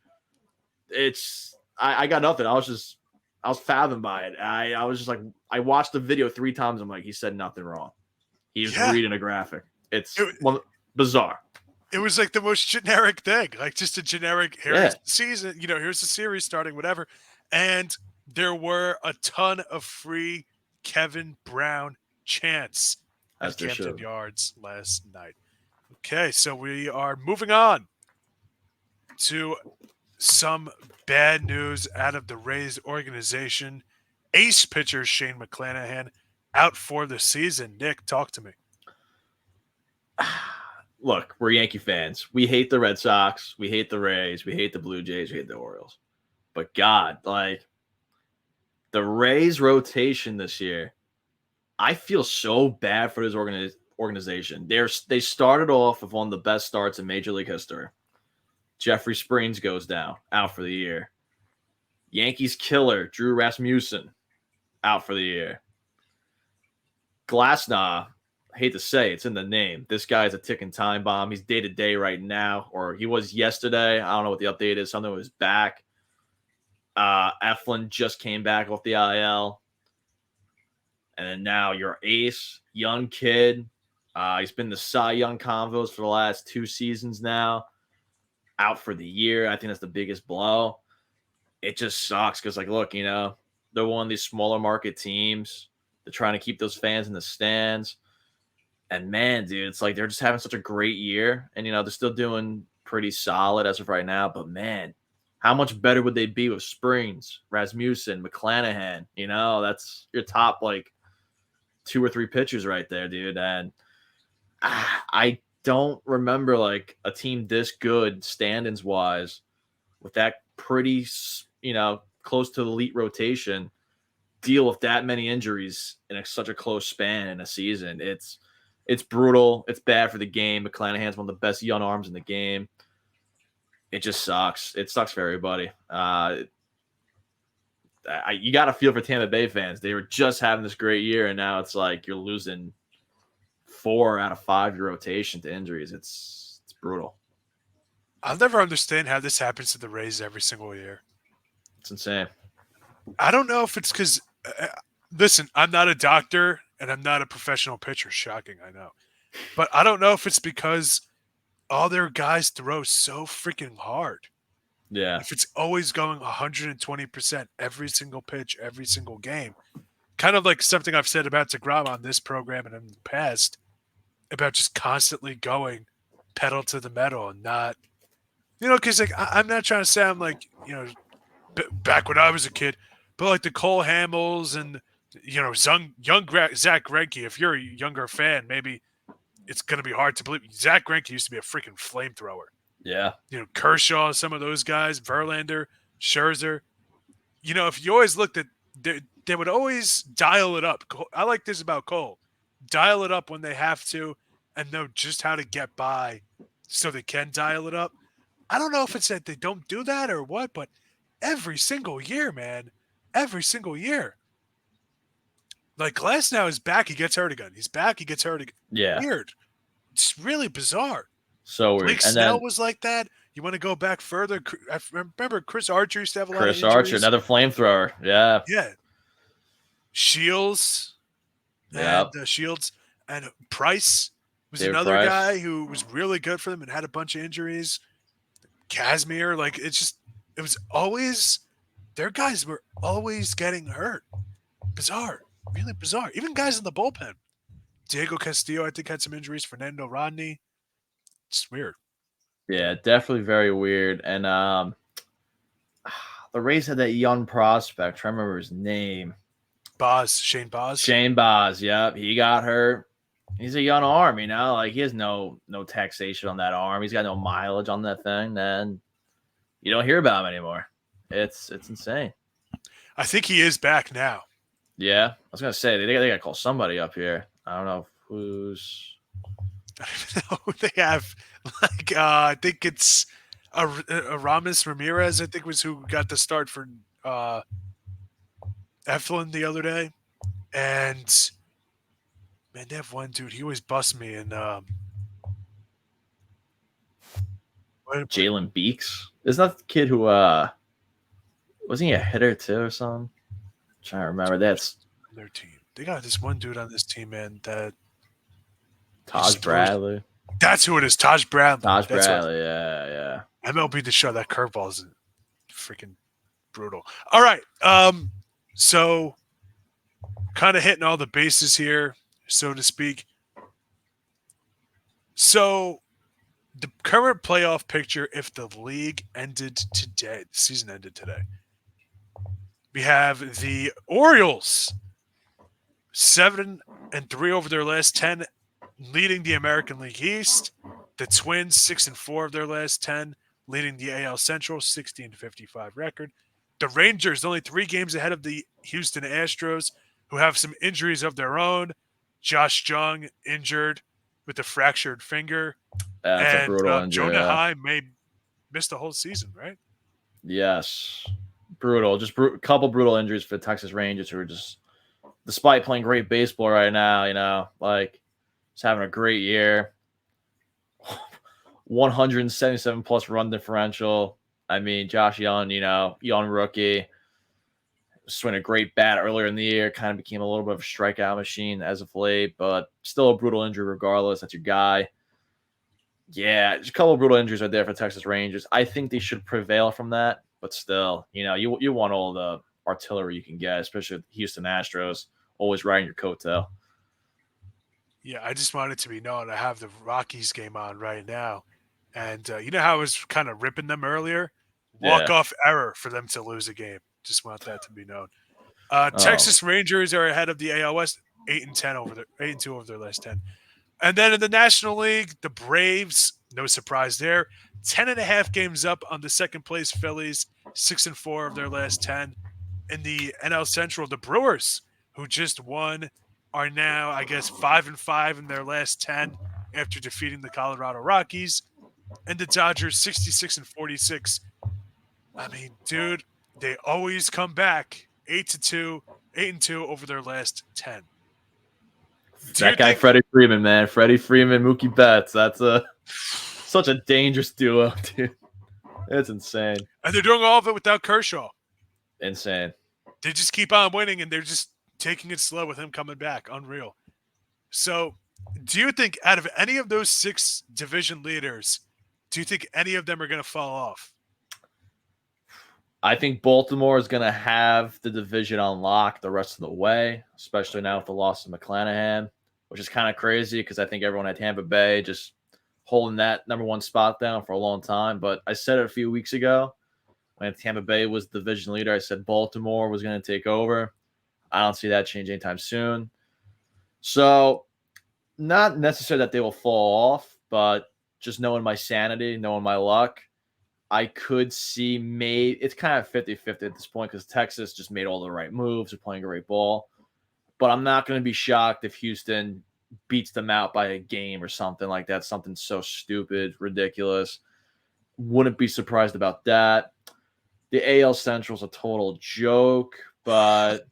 I got nothing. I was fathomed by it. I was just like, I watched the video 3 times. I'm like, he said nothing wrong. He was reading a graphic. It's bizarre. It was like the most generic thing, like just a generic, here's the season, here's the series starting, whatever. And there were a ton of free Kevin Brown chants at Camden Yards last night. Okay, so we are moving on to some bad news out of the Rays organization. Ace pitcher Shane McClanahan out for the season. Nick, talk to me. Look, we're Yankee fans. We hate the Red Sox. We hate the Rays. We hate the Blue Jays. We hate the Orioles. But God, like, the Rays rotation this year, I feel so bad for this organization. They started off with one of the best starts in Major League history. Jeffrey Springs goes down, out for the year. Yankees killer Drew Rasmussen, out for the year. Glasnow, I hate to say, it's in the name. This guy's a ticking time bomb. He's day-to-day right now, or he was yesterday. I don't know what the update is. Something was back. Eflin just came back off the IL. And then now your ace, young kid. He's been the Cy Young convos for the last 2 seasons now. Out for the year. I think that's the biggest blow. It just sucks because, like, look, they're one of these smaller market teams. They're trying to keep those fans in the stands. And, man, dude, it's like they're just having such a great year. And, they're still doing pretty solid as of right now. But, man, how much better would they be with Springs, Rasmussen, McClanahan? That's your top, like, 2 or 3 pitchers right there, dude. And I don't remember, like, a team this good standings-wise with that pretty, close to the elite rotation deal with that many injuries in such a close span in a season. It's brutal. It's bad for the game. McClanahan's one of the best young arms in the game. It just sucks. It sucks for everybody. you got to feel for Tampa Bay fans. They were just having this great year, and now it's like you're losing 4 out of 5 of your rotation to injuries. It's brutal. I'll never understand how this happens to the Rays every single year. It's insane. I don't know if it's because, listen, I'm not a doctor and I'm not a professional pitcher. Shocking, I know. But I don't know if it's because all their guys throw so freaking hard. Yeah. If it's always going 120% every single pitch, every single game. Kind of like something I've said about DeGrom on this program and in the past about just constantly going pedal to the metal and not, because like I'm not trying to sound like, back when I was a kid, but like the Cole Hamels and, young Zach Greinke, if you're a younger fan, maybe it's going to be hard to believe. Zach Greinke used to be a freaking flamethrower. Yeah. Kershaw, some of those guys, Verlander, Scherzer. If you always looked at, they would always dial it up. I like this about Cole. Dial it up when they have to and know just how to get by so they can dial it up. I don't know if it's that they don't do that or what, but every single year, man, every single year. Like Glass now is back, he gets hurt again. He's back, he gets hurt again. Yeah. Weird. It's really bizarre. So weird. Blake And Snell then was like that. You want to go back further? I remember Chris Archer used to have a lot of Chris injuries. Archer, another flamethrower. Yeah. Yeah. Shields. Yep. And Shields and Price was David another Price. guy who was really good for them and had a bunch of injuries. Casimir, like it was always, their guys were always getting hurt. Bizarre, really bizarre. Even guys in the bullpen. Diego Castillo, I think, had some injuries. Fernando Rodney. It's weird. Yeah, definitely very weird. And the Rays had that young prospect. I remember his name. Shane Baz. Shane Baz. Yep, he got hurt. He's a young arm, like he has no taxation on that arm. He's got no mileage on that thing. Then you don't hear about him anymore. It's insane. I think he is back now. Yeah, I was gonna say they got to call somebody up here. I don't know who's. I don't know who they have. Like I think it's Aramis Ramirez. I think was who got the start for Eflin the other day, and man, they have one dude. He always busts me. And Jalen Beeks. Isn't that the kid who wasn't he a hitter too or something? I'm trying to remember. That's their team. They got this one dude on this team, man. That Taj Bradley. That's who it is. Taj Bradley. That's Bradley. Yeah. MLB The Show. That curveball is freaking brutal. All right. So kind of hitting all the bases here, so to speak. So the current playoff picture, if the league ended today, the season ended today, we have the Orioles 7-3 over their last 10, leading the American League East. The Twins 6-4 of their last 10, leading the AL Central 16-55 record. The Rangers only 3 games ahead of the Houston Astros, who have some injuries of their own. Josh Jung injured with a fractured finger. That's a brutal injury. Jonah High may miss the whole season, right? Yes. Brutal. Just a couple brutal injuries for the Texas Rangers, who are just, despite playing great baseball right now, like just having a great year. 177 plus run differential. I mean, Josh Young, young rookie, swinging a great bat earlier in the year, kind of became a little bit of a strikeout machine as of late, but still a brutal injury regardless. That's your guy. Yeah, just a couple of brutal injuries right there for Texas Rangers. I think they should prevail from that, but still, you want all the artillery you can get, especially with Houston Astros, always riding your coattail. Yeah, I just want it to be known. I have the Rockies game on right now. And you know how I was kind of ripping them earlier? Walk-off error for them to lose a game. Just want that to be known. Texas Rangers are ahead of the AL West, 8-2 over their last 10. And then in the National League, the Braves, no surprise there, 10.5 games up on the second place Phillies, 6-4 of their last 10. In the NL Central, the Brewers, who just won, are now, I guess, 5-5 in their last 10 after defeating the Colorado Rockies. And the Dodgers, 66-46. I mean, dude, they always come back. 8-2, 8-2 over their last 10. Do you That guy, think? Freddie Freeman, man. Freddie Freeman, Mookie Betts. That's such a dangerous duo, dude. It's insane. And they're doing all of it without Kershaw. Insane. They just keep on winning, and they're just taking it slow with him coming back. Unreal. So, do you think out of any of those 6 division leaders, do you think any of them are going to fall off? I think Baltimore is going to have the division on lock the rest of the way, especially now with the loss of McClanahan, which is kind of crazy because I think everyone had Tampa Bay just holding that number 1 spot down for a long time. But I said it a few weeks ago when Tampa Bay was the division leader. I said Baltimore was going to take over. I don't see that change anytime soon. So, not necessarily that they will fall off, but just knowing my sanity, knowing my luck, I could see it's kind of 50-50 at this point because Texas just made all the right moves. They're playing great ball. But I'm not going to be shocked if Houston beats them out by a game or something like that. Something so stupid, ridiculous. Wouldn't be surprised about that. The AL Central's a total joke, but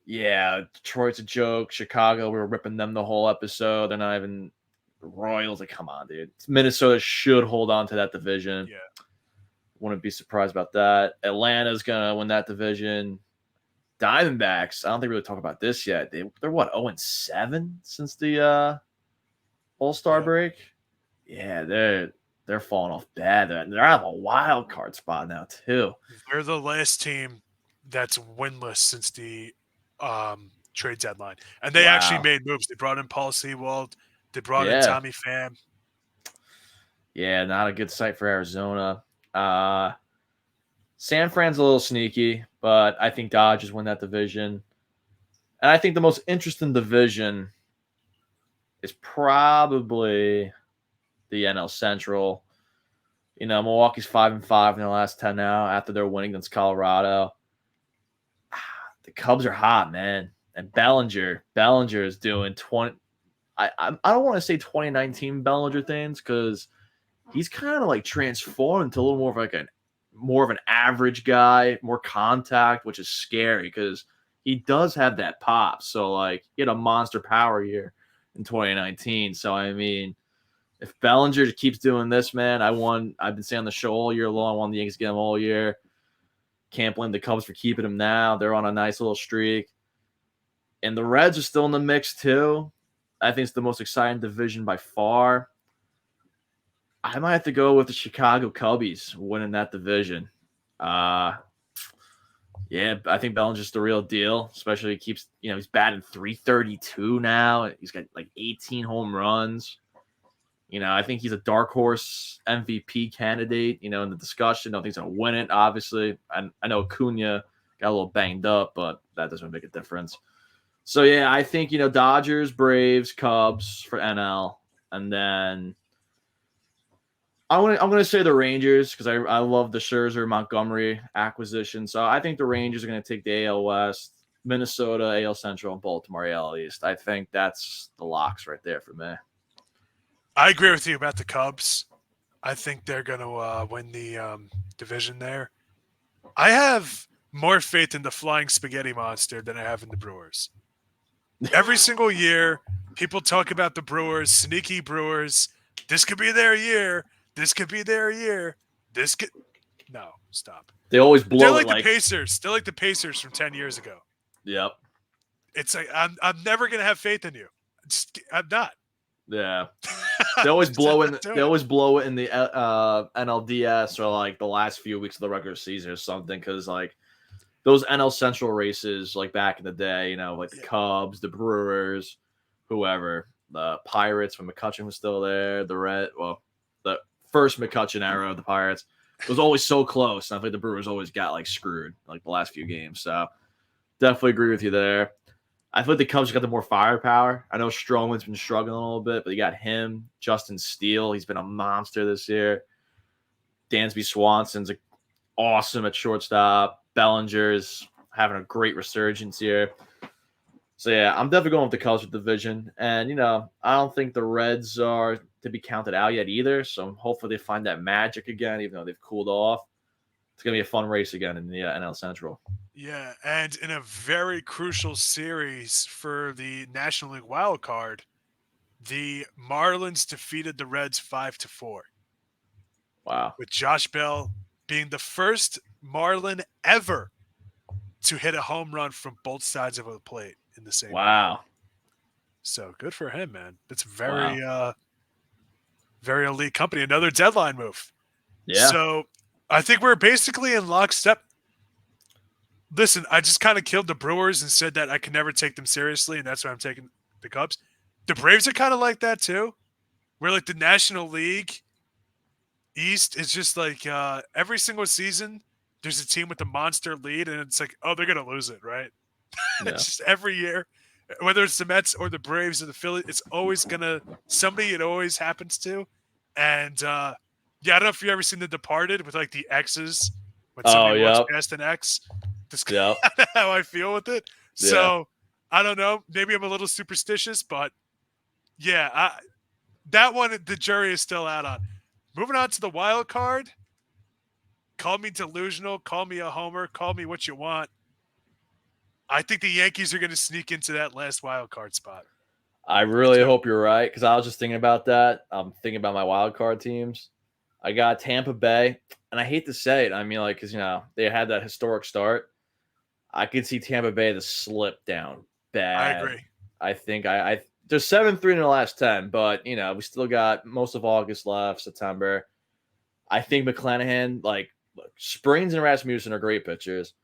yeah, Detroit's a joke. Chicago, we were ripping them the whole episode. They're not even Royals. Like, come on, dude. Minnesota should hold on to that division. Yeah. Wouldn't be surprised about that. Atlanta's going to win that division. Diamondbacks, I don't think we really talk about this yet. They're what, 0-7 since the All-Star break? Yeah, they're falling off bad. They're out of a wild card spot now, too. They're the last team that's winless since the trade deadline. And they actually made moves. They brought in Paul Sewald. They brought in Tommy Pham. Yeah, not a good sight for Arizona. San Fran's a little sneaky, but I think Dodgers win that division. And I think the most interesting division is probably the NL Central. You know, Milwaukee's 5-5 in their last 10 now after their winning against Colorado. The Cubs are hot, man. And Bellinger is doing 20. I don't want to say 2019 Bellinger things because he's kind of like transformed into a little more of an average guy, more contact, which is scary because he does have that pop. So like he had a monster power year in 2019. So I mean, if Bellinger keeps doing this, man, I've been saying on the show all year long. I won the Yankees to get him all year. Can't blame the Cubs for keeping him now. They're on a nice little streak. And the Reds are still in the mix too. I think it's the most exciting division by far. I might have to go with the Chicago Cubbies winning that division. Yeah, I think Bellinger's the real deal, especially he's batting .332 now. He's got like 18 home runs. I think he's a dark horse MVP candidate, in the discussion. I don't think he's going to win it, obviously. I know Acuna got a little banged up, but that doesn't make a difference. So, yeah, I think, Dodgers, Braves, Cubs for NL. And then I'm gonna say the Rangers because I love the Scherzer Montgomery acquisition. So I think the Rangers are going to take the AL West, Minnesota, AL Central, and Baltimore AL East. I think that's the locks right there for me. I agree with you about the Cubs. I think they're going to win the division there. I have more faith in the flying spaghetti monster than I have in the Brewers. Every single year, people talk about the Brewers, sneaky Brewers. This could be their year. This could be their year. No, stop. They always blow They're it like the Pacers. They're like the Pacers from 10 years ago. Yep. It's like I'm never gonna have faith in you. I'm not. Yeah. They always blow in. They always blow it in the NLDS or like the last few weeks of the regular season or something because like those NL Central races like back in the day, like the Cubs, the Brewers, whoever, the Pirates when McCutchen was still there, the first McCutchen era of the Pirates was always so close. And I think the Brewers always got like screwed like the last few games. So definitely agree with you there. I feel like the Cubs got the more firepower. I know Stroman's been struggling a little bit, but you got him, Justin Steele. He's been a monster this year. Dansby Swanson's awesome at shortstop. Bellinger's having a great resurgence here. So, yeah, I'm definitely going with the Cubs division. And, I don't think the Reds are to be counted out yet either. So, hopefully they find that magic again, even though they've cooled off. It's going to be a fun race again in the NL Central. Yeah, and in a very crucial series for the National League wild card, the Marlins defeated the Reds 5-4, Wow. with Josh Bell being the first Marlin ever to hit a home run from both sides of a plate in the same game. Wow. So good for him, man. That's Wow. very elite company. Another deadline move. Yeah. So I think we're basically in lockstep. Listen, I just kind of killed the Brewers and said that I could never take them seriously, and that's why I'm taking the Cubs. The Braves are kind of like that too. We're like the National League East is just like every single season there's a team with a monster lead, and it's like, oh, they're gonna lose it, right? Yeah. Just every year, whether it's the Mets or the Braves or the Phillies, it's always gonna somebody. It always happens to, and yeah, I don't know if you ever seen The Departed with like the X's when Oh, somebody walks yep. past an X. That's Yep. kind of how I feel with it. Yeah. So I don't know. Maybe I'm a little superstitious, but yeah, that one the jury is still out on. Moving on to the wild card. Call me delusional. Call me a homer. Call me what you want. I think the Yankees are going to sneak into that last wild card spot. I really hope you're right because I was just thinking about that. I'm thinking about my wild card teams. I got Tampa Bay, and I hate to say it. I mean, like, because, they had that historic start. I could see Tampa Bay to slip down I bad. agree. I think they're 7-3 in the last 10, but, we still got most of August left, September. I think McClanahan, look, Springs and Rasmussen are great pitchers,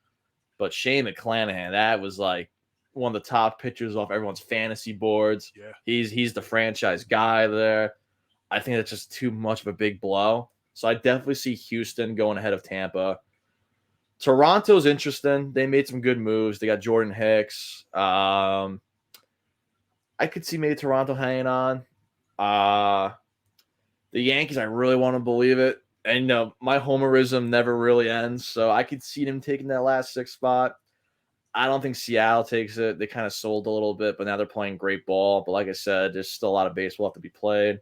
but Shane McClanahan, that was like one of the top pitchers off everyone's fantasy boards. Yeah. He's the franchise guy there. I think that's just too much of a big blow. So I definitely see Houston going ahead of Tampa. Toronto's interesting. They made some good moves. They got Jordan Hicks. I could see maybe Toronto hanging on. The Yankees, I really want to believe it. And my homerism never really ends, so I could see them taking that last 6 spot. I don't think Seattle takes it. They kind of sold a little bit, but now they're playing great ball. But like I said, there's still a lot of baseball left to be played.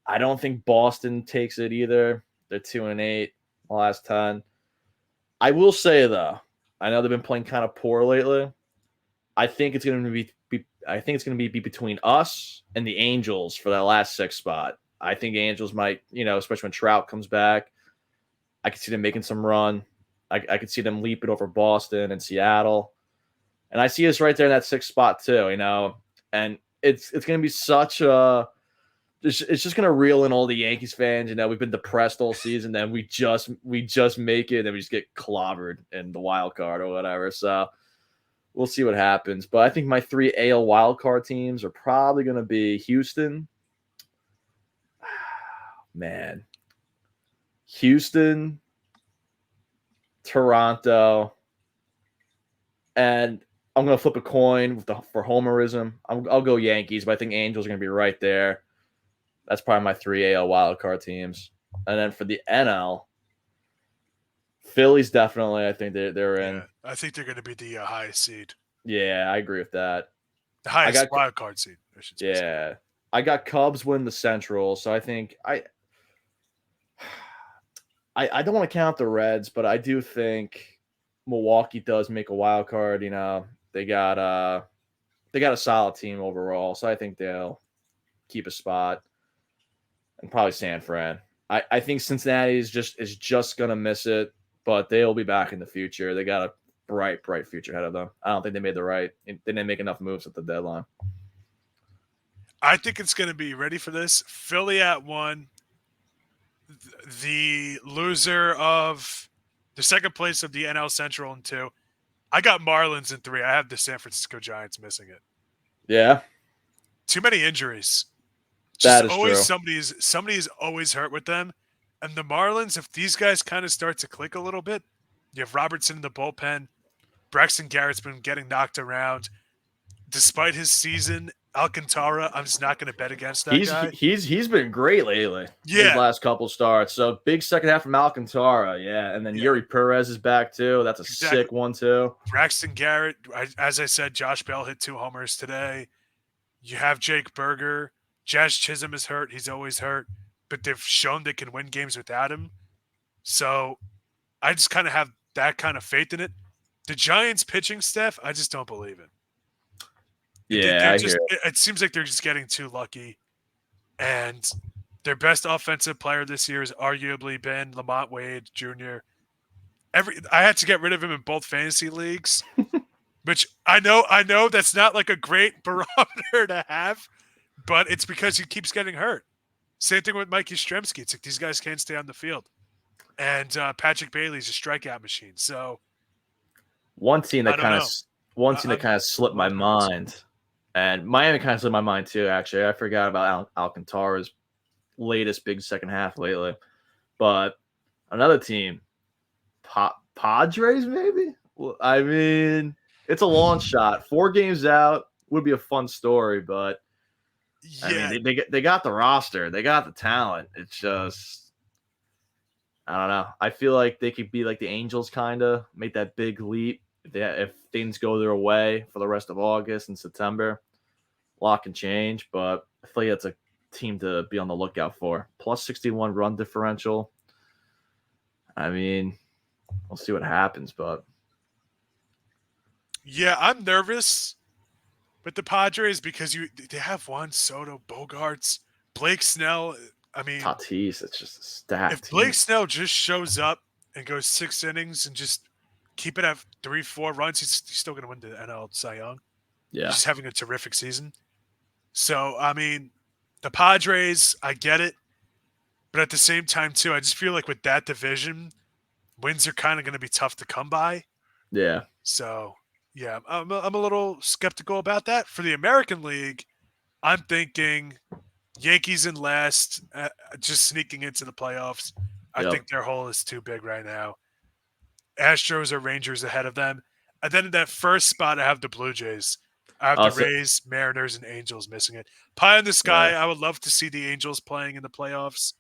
I don't think Boston takes it either. They're 2-8 the last 10. I will say though, I know they've been playing kind of poor lately. I think it's going to be between us and the Angels for that last 6 spot. I think Angels might, especially when Trout comes back, I could see them making some run. I could see them leaping over Boston and Seattle. And I see us right there in that 6th spot too, And it's going to be such a it's just going to reel in all the Yankees fans. We've been depressed all season, then we just make it and we just get clobbered in the wild card or whatever. So we'll see what happens. But I think my 3 AL wild card teams are probably going to be Houston. Man. Houston, Toronto, and I'm going to flip a coin for homerism. I'll go Yankees, but I think Angels are going to be right there. That's probably my 3 AL wildcard teams. And then for the NL, Phillies definitely, I think they're in. Yeah, I think they're going to be the highest seed. Yeah, I agree with that. The highest wild card seed, I should say. Yeah. I got Cubs win the Central, so I think I don't want to count the Reds, but I do think Milwaukee does make a wild card. They got a solid team overall, so I think they'll keep a spot, and probably San Fran. I think Cincinnati is just gonna miss it, but they'll be back in the future. They got a bright future ahead of them. I don't think they didn't make enough moves at the deadline. I think it's going to be ready for this. Philly at 1. The loser of the second place of the NL Central in 2. I got Marlins in 3. I have the San Francisco Giants missing it. Yeah. Too many injuries. That is always true. somebody's always hurt with them. And the Marlins, if these guys kind of start to click a little bit, you have Robertson in the bullpen. Braxton Garrett's been getting knocked around. Despite his season, Alcantara, I'm just not going to bet against that guy. He's been great lately. Yeah. His last couple starts. So big second half from Alcantara, yeah. And then Yuri Perez is back too. That's a sick one too. Braxton Garrett, as I said, Josh Bell hit 2 homers today. You have Jake Berger. Jazz Chisholm is hurt. He's always hurt. But they've shown they can win games without him. So I just kind of have that kind of faith in it. The Giants pitching staff, I just don't believe it. Yeah, They're I hear just. it. It seems like they're just getting too lucky, and their best offensive player this year has arguably been Lamont Wade Jr. I had to get rid of him in both fantasy leagues, which I know that's not like a great barometer to have, but it's because he keeps getting hurt. Same thing with Mikey Yastrzemski. It's like these guys can't stay on the field, and Patrick Bailey's a strikeout machine. So One team I that don't kind of know. one team that I'm kind of slipped low my on the Giants. mind, and Miami kind of slipped my mind too. Actually, I forgot about Alcantara's latest big second half lately. But another team, Padres, maybe. Well, I mean, it's a long shot. 4 games out would be a fun story, but I mean, Yeah, they got the roster, they got the talent. It's just I don't know. I feel like they could be like the Angels, kind of make that big leap if things go their way for the rest of August and September. A lot can change, but I feel like that's a team to be on the lookout for. Plus 61 run differential. I mean, we'll see what happens, but yeah, I'm nervous with the Padres because they have Juan Soto, Bogarts, Blake Snell. I mean, Tatis, it's just a if stacked Blake team. Snell just shows up and goes 6 innings and just keep it at 3-4 runs, he's still going to win the NL Cy Young. He's Yeah, just having a terrific season. So I mean, the Padres, I get it, but at the same time too, I just feel like with that division, wins are kind of going to be tough to come by. yeah. So yeah, I'm a little skeptical about that. For the American League, I'm thinking Yankees in last, just sneaking into the playoffs. I Yep. think their hole is too big right now. Astros or Rangers ahead of them. And then in that first spot, I have the Blue Jays. I have the So Rays, Mariners, and Angels missing it. Pie in the sky. yeah, I would love to see the Angels playing in the playoffs.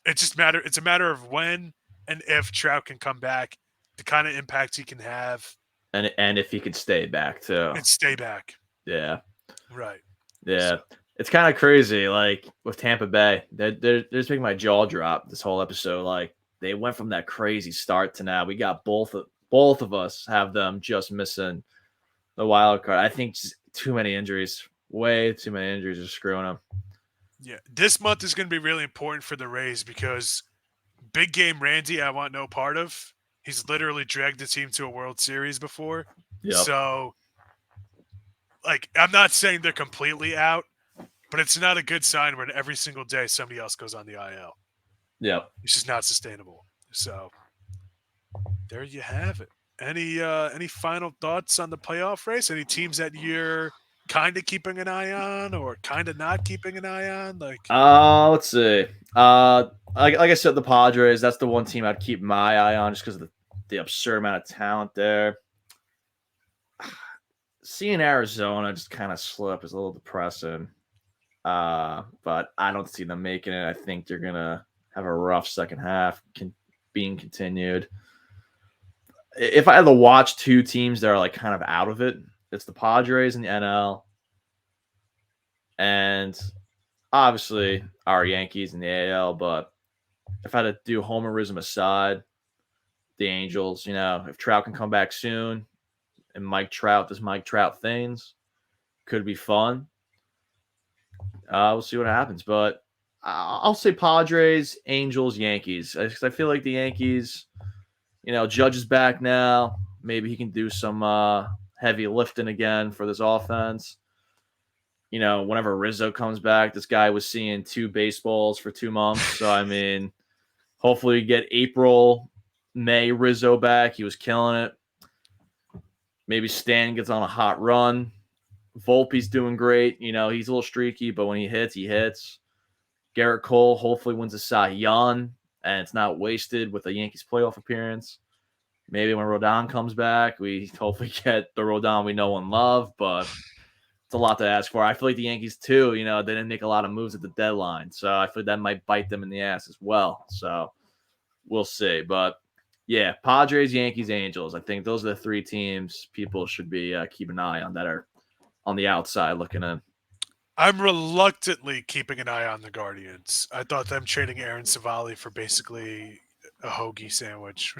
It's a matter of when and if Trout can come back, the kind of impact he can have, and if he could stay back too. and stay back. Yeah, Right. So yeah. It's kind of crazy. Like with Tampa Bay, they're just making my jaw drop this whole episode. Like they went from that crazy start to now. We got both of us have them just missing the wild card. I think just too many injuries. Way too many injuries are screwing them. yeah, this month is going to be really important for the Rays because big game Randy, I want no part of. He's literally dragged the team to a World Series before. Yep. So, like, I'm not saying they're completely out, but it's not a good sign when every single day somebody else goes on the IL. Yep. It's just not sustainable. So, there you have it. Any final thoughts on the playoff race? Any teams that you're kind of keeping an eye on or kind of not keeping an eye on? Like, Let's see. Like I said, the Padres. That's the one team I'd keep my eye on just because of the absurd amount of talent there. Seeing Arizona just kind of slip is a little depressing. But I don't see them making it. I think they're gonna have a rough second half, being continued. If I had to watch 2 teams that are like kind of out of it, it's the Padres and the NL, and obviously our Yankees in the AL. But if I had to do homerism aside, the Angels, if Trout can come back soon and Mike Trout does Mike Trout things, could be fun. We'll see what happens. But I'll say Padres, Angels, Yankees. I feel like the Yankees, Judge is back now. Maybe he can do some heavy lifting again for this offense. Whenever Rizzo comes back, this guy was seeing 2 baseballs for 2 months. So, I mean, hopefully you get April, May Rizzo back. He was killing it. Maybe Stan gets on a hot run. Volpe's doing great. He's a little streaky, but when he hits, he hits. Garrett Cole hopefully wins a Cy Young, and it's not wasted with a Yankees playoff appearance. Maybe when Rodon comes back, we hopefully get the Rodon we know and love, but it's a lot to ask for. I feel like the Yankees, too, they didn't make a lot of moves at the deadline, so I feel like that might bite them in the ass as well. So we'll see. But yeah, Padres, Yankees, Angels. I think those are the 3 teams people should be keeping an eye on that are on the outside looking in. I'm reluctantly keeping an eye on the Guardians. I thought them trading Aaron Savali for basically a hoagie sandwich.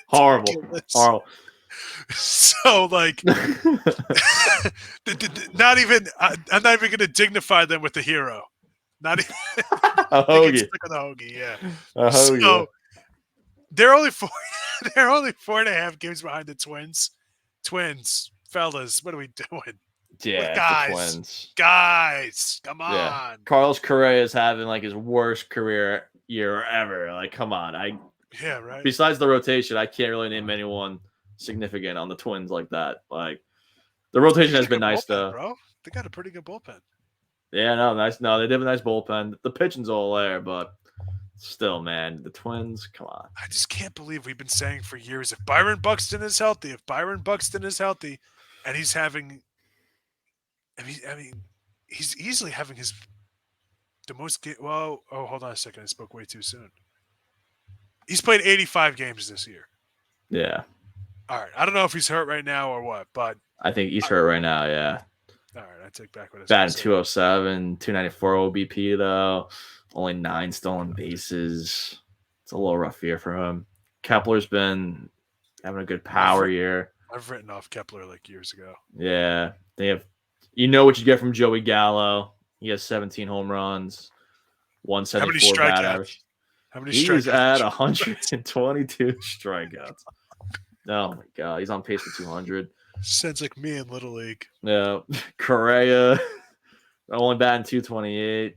Horrible. Horrible. So, like, not even. I'm not even going to dignify them with the hero. Not even. A They get hoagie. stuck on the hoagie. Yeah. A hoagie. So they're only four. They're only 4.5 games behind the Twins. Twins, fellas, what are we doing? Yeah, it's the Twins. Guys, come on. Yeah. Carlos Correa is having like his worst career year ever. Like, come on. Yeah, right. Besides the rotation, I can't really name anyone significant on the Twins like that. Like, the rotation has been nice, bullpen, though. Bro, they got a pretty good bullpen. Yeah, no, nice. No, they did have a nice bullpen. The pitching's all there, but still, man, the Twins, come on. I just can't believe we've been saying for years, if Byron Buxton is healthy, and he's having, I mean, he's easily having the most. Well, hold on a second. I spoke way too soon. He's played 85 games this year. Yeah. All right. I don't know if he's hurt right now or what, but I think he's hurt right now, yeah. All right, I take back what I said. Batting 207, 294 OBP, though. Only 9 stolen bases. It's a little rough year for him. Kepler's been having a good power year. I've written off Kepler like years ago. Yeah. They have, you know what you get from Joey Gallo. He has 17 home runs, 174 bat average. How many He's strikeouts? at 122 strikeouts. Oh my God, he's on pace for 200. Sounds like me in Little League. Yeah, Correa only batting 228.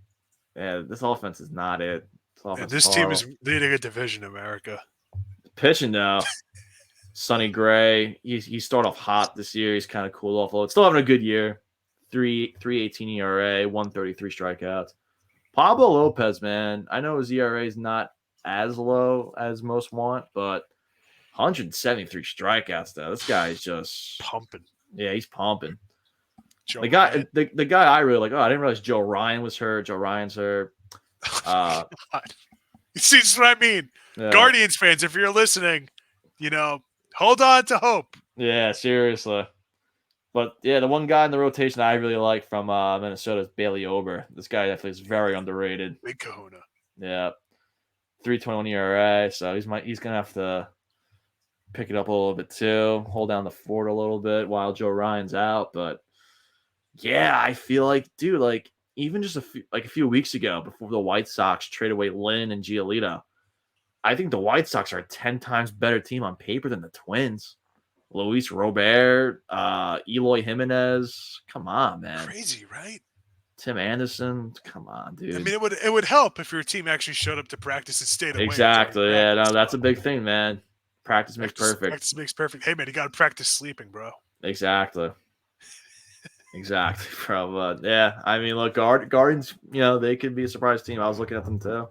Yeah, this offense is not it. This team is leading a division in America. Pitching now, Sonny Gray. He started off hot this year. He's kind of cooled off a little. Still having a good year. 3.18 ERA, 133 strikeouts. Pablo Lopez, man, I know his ERA is not as low as most want, but 173 strikeouts though. This guy is just pumping. Yeah, he's pumping. The guy I really like. Oh, I didn't realize Joe Ryan was hurt. Joe Ryan's hurt. See, that's what I mean. Yeah. Guardians fans, if you're listening, hold on to hope. Yeah, seriously. But yeah, the one guy in the rotation I really like from Minnesota is Bailey Ober. This guy definitely is very underrated. Big kahuna. Yeah, 3.21 ERA. So he's gonna have to pick it up a little bit too, hold down the fort a little bit while Joe Ryan's out. But yeah, I feel like, dude, like even just a few weeks ago, before the White Sox trade away Lynn and Giolito, I think the White Sox are a 10 times better team on paper than the Twins. Luis Robert, Eloy Jimenez. Come on, man. Crazy, right? Tim Anderson. Come on, dude. I mean, it would help if your team actually showed up to practice and stayed away. Exactly. Yeah, no, that's a big thing, man. Practice makes perfect. Practice makes perfect. Hey, man, you got to practice sleeping, bro. Exactly. Exactly, bro. But yeah, I mean, look, Guardians, they could be a surprise team. I was looking at them too.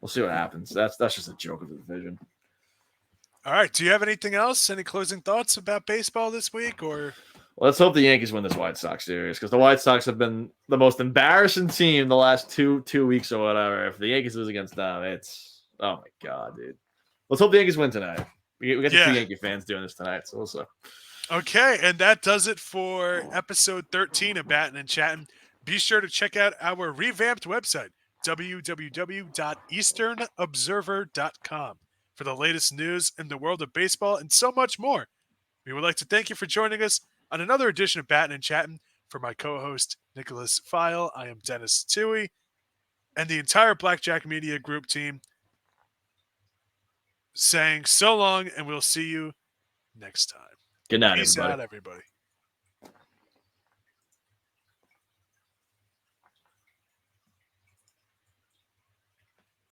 We'll see what happens. That's just a joke of the division. All right. Do you have anything else? Any closing thoughts about baseball this week, or? Well, let's hope the Yankees win this White Sox series, because the White Sox have been the most embarrassing team the last two weeks or whatever. If the Yankees lose against them, it's oh my God, dude. Let's hope the Yankees win tonight. We got 2 Yankee fans doing this tonight, so we'll see. Okay, and that does it for episode 13 of Battin and Chattin. Be sure to check out our revamped website, www.easternobserver.com, for the latest news in the world of baseball and so much more. We would like to thank you for joining us on another edition of Battin and Chattin. For my co-host, Niklaus Feil, I am Denis Tuohy, and the entire Blackjack Media Group team saying so long, and we'll see you next time. Good night, Peace everybody. out, everybody.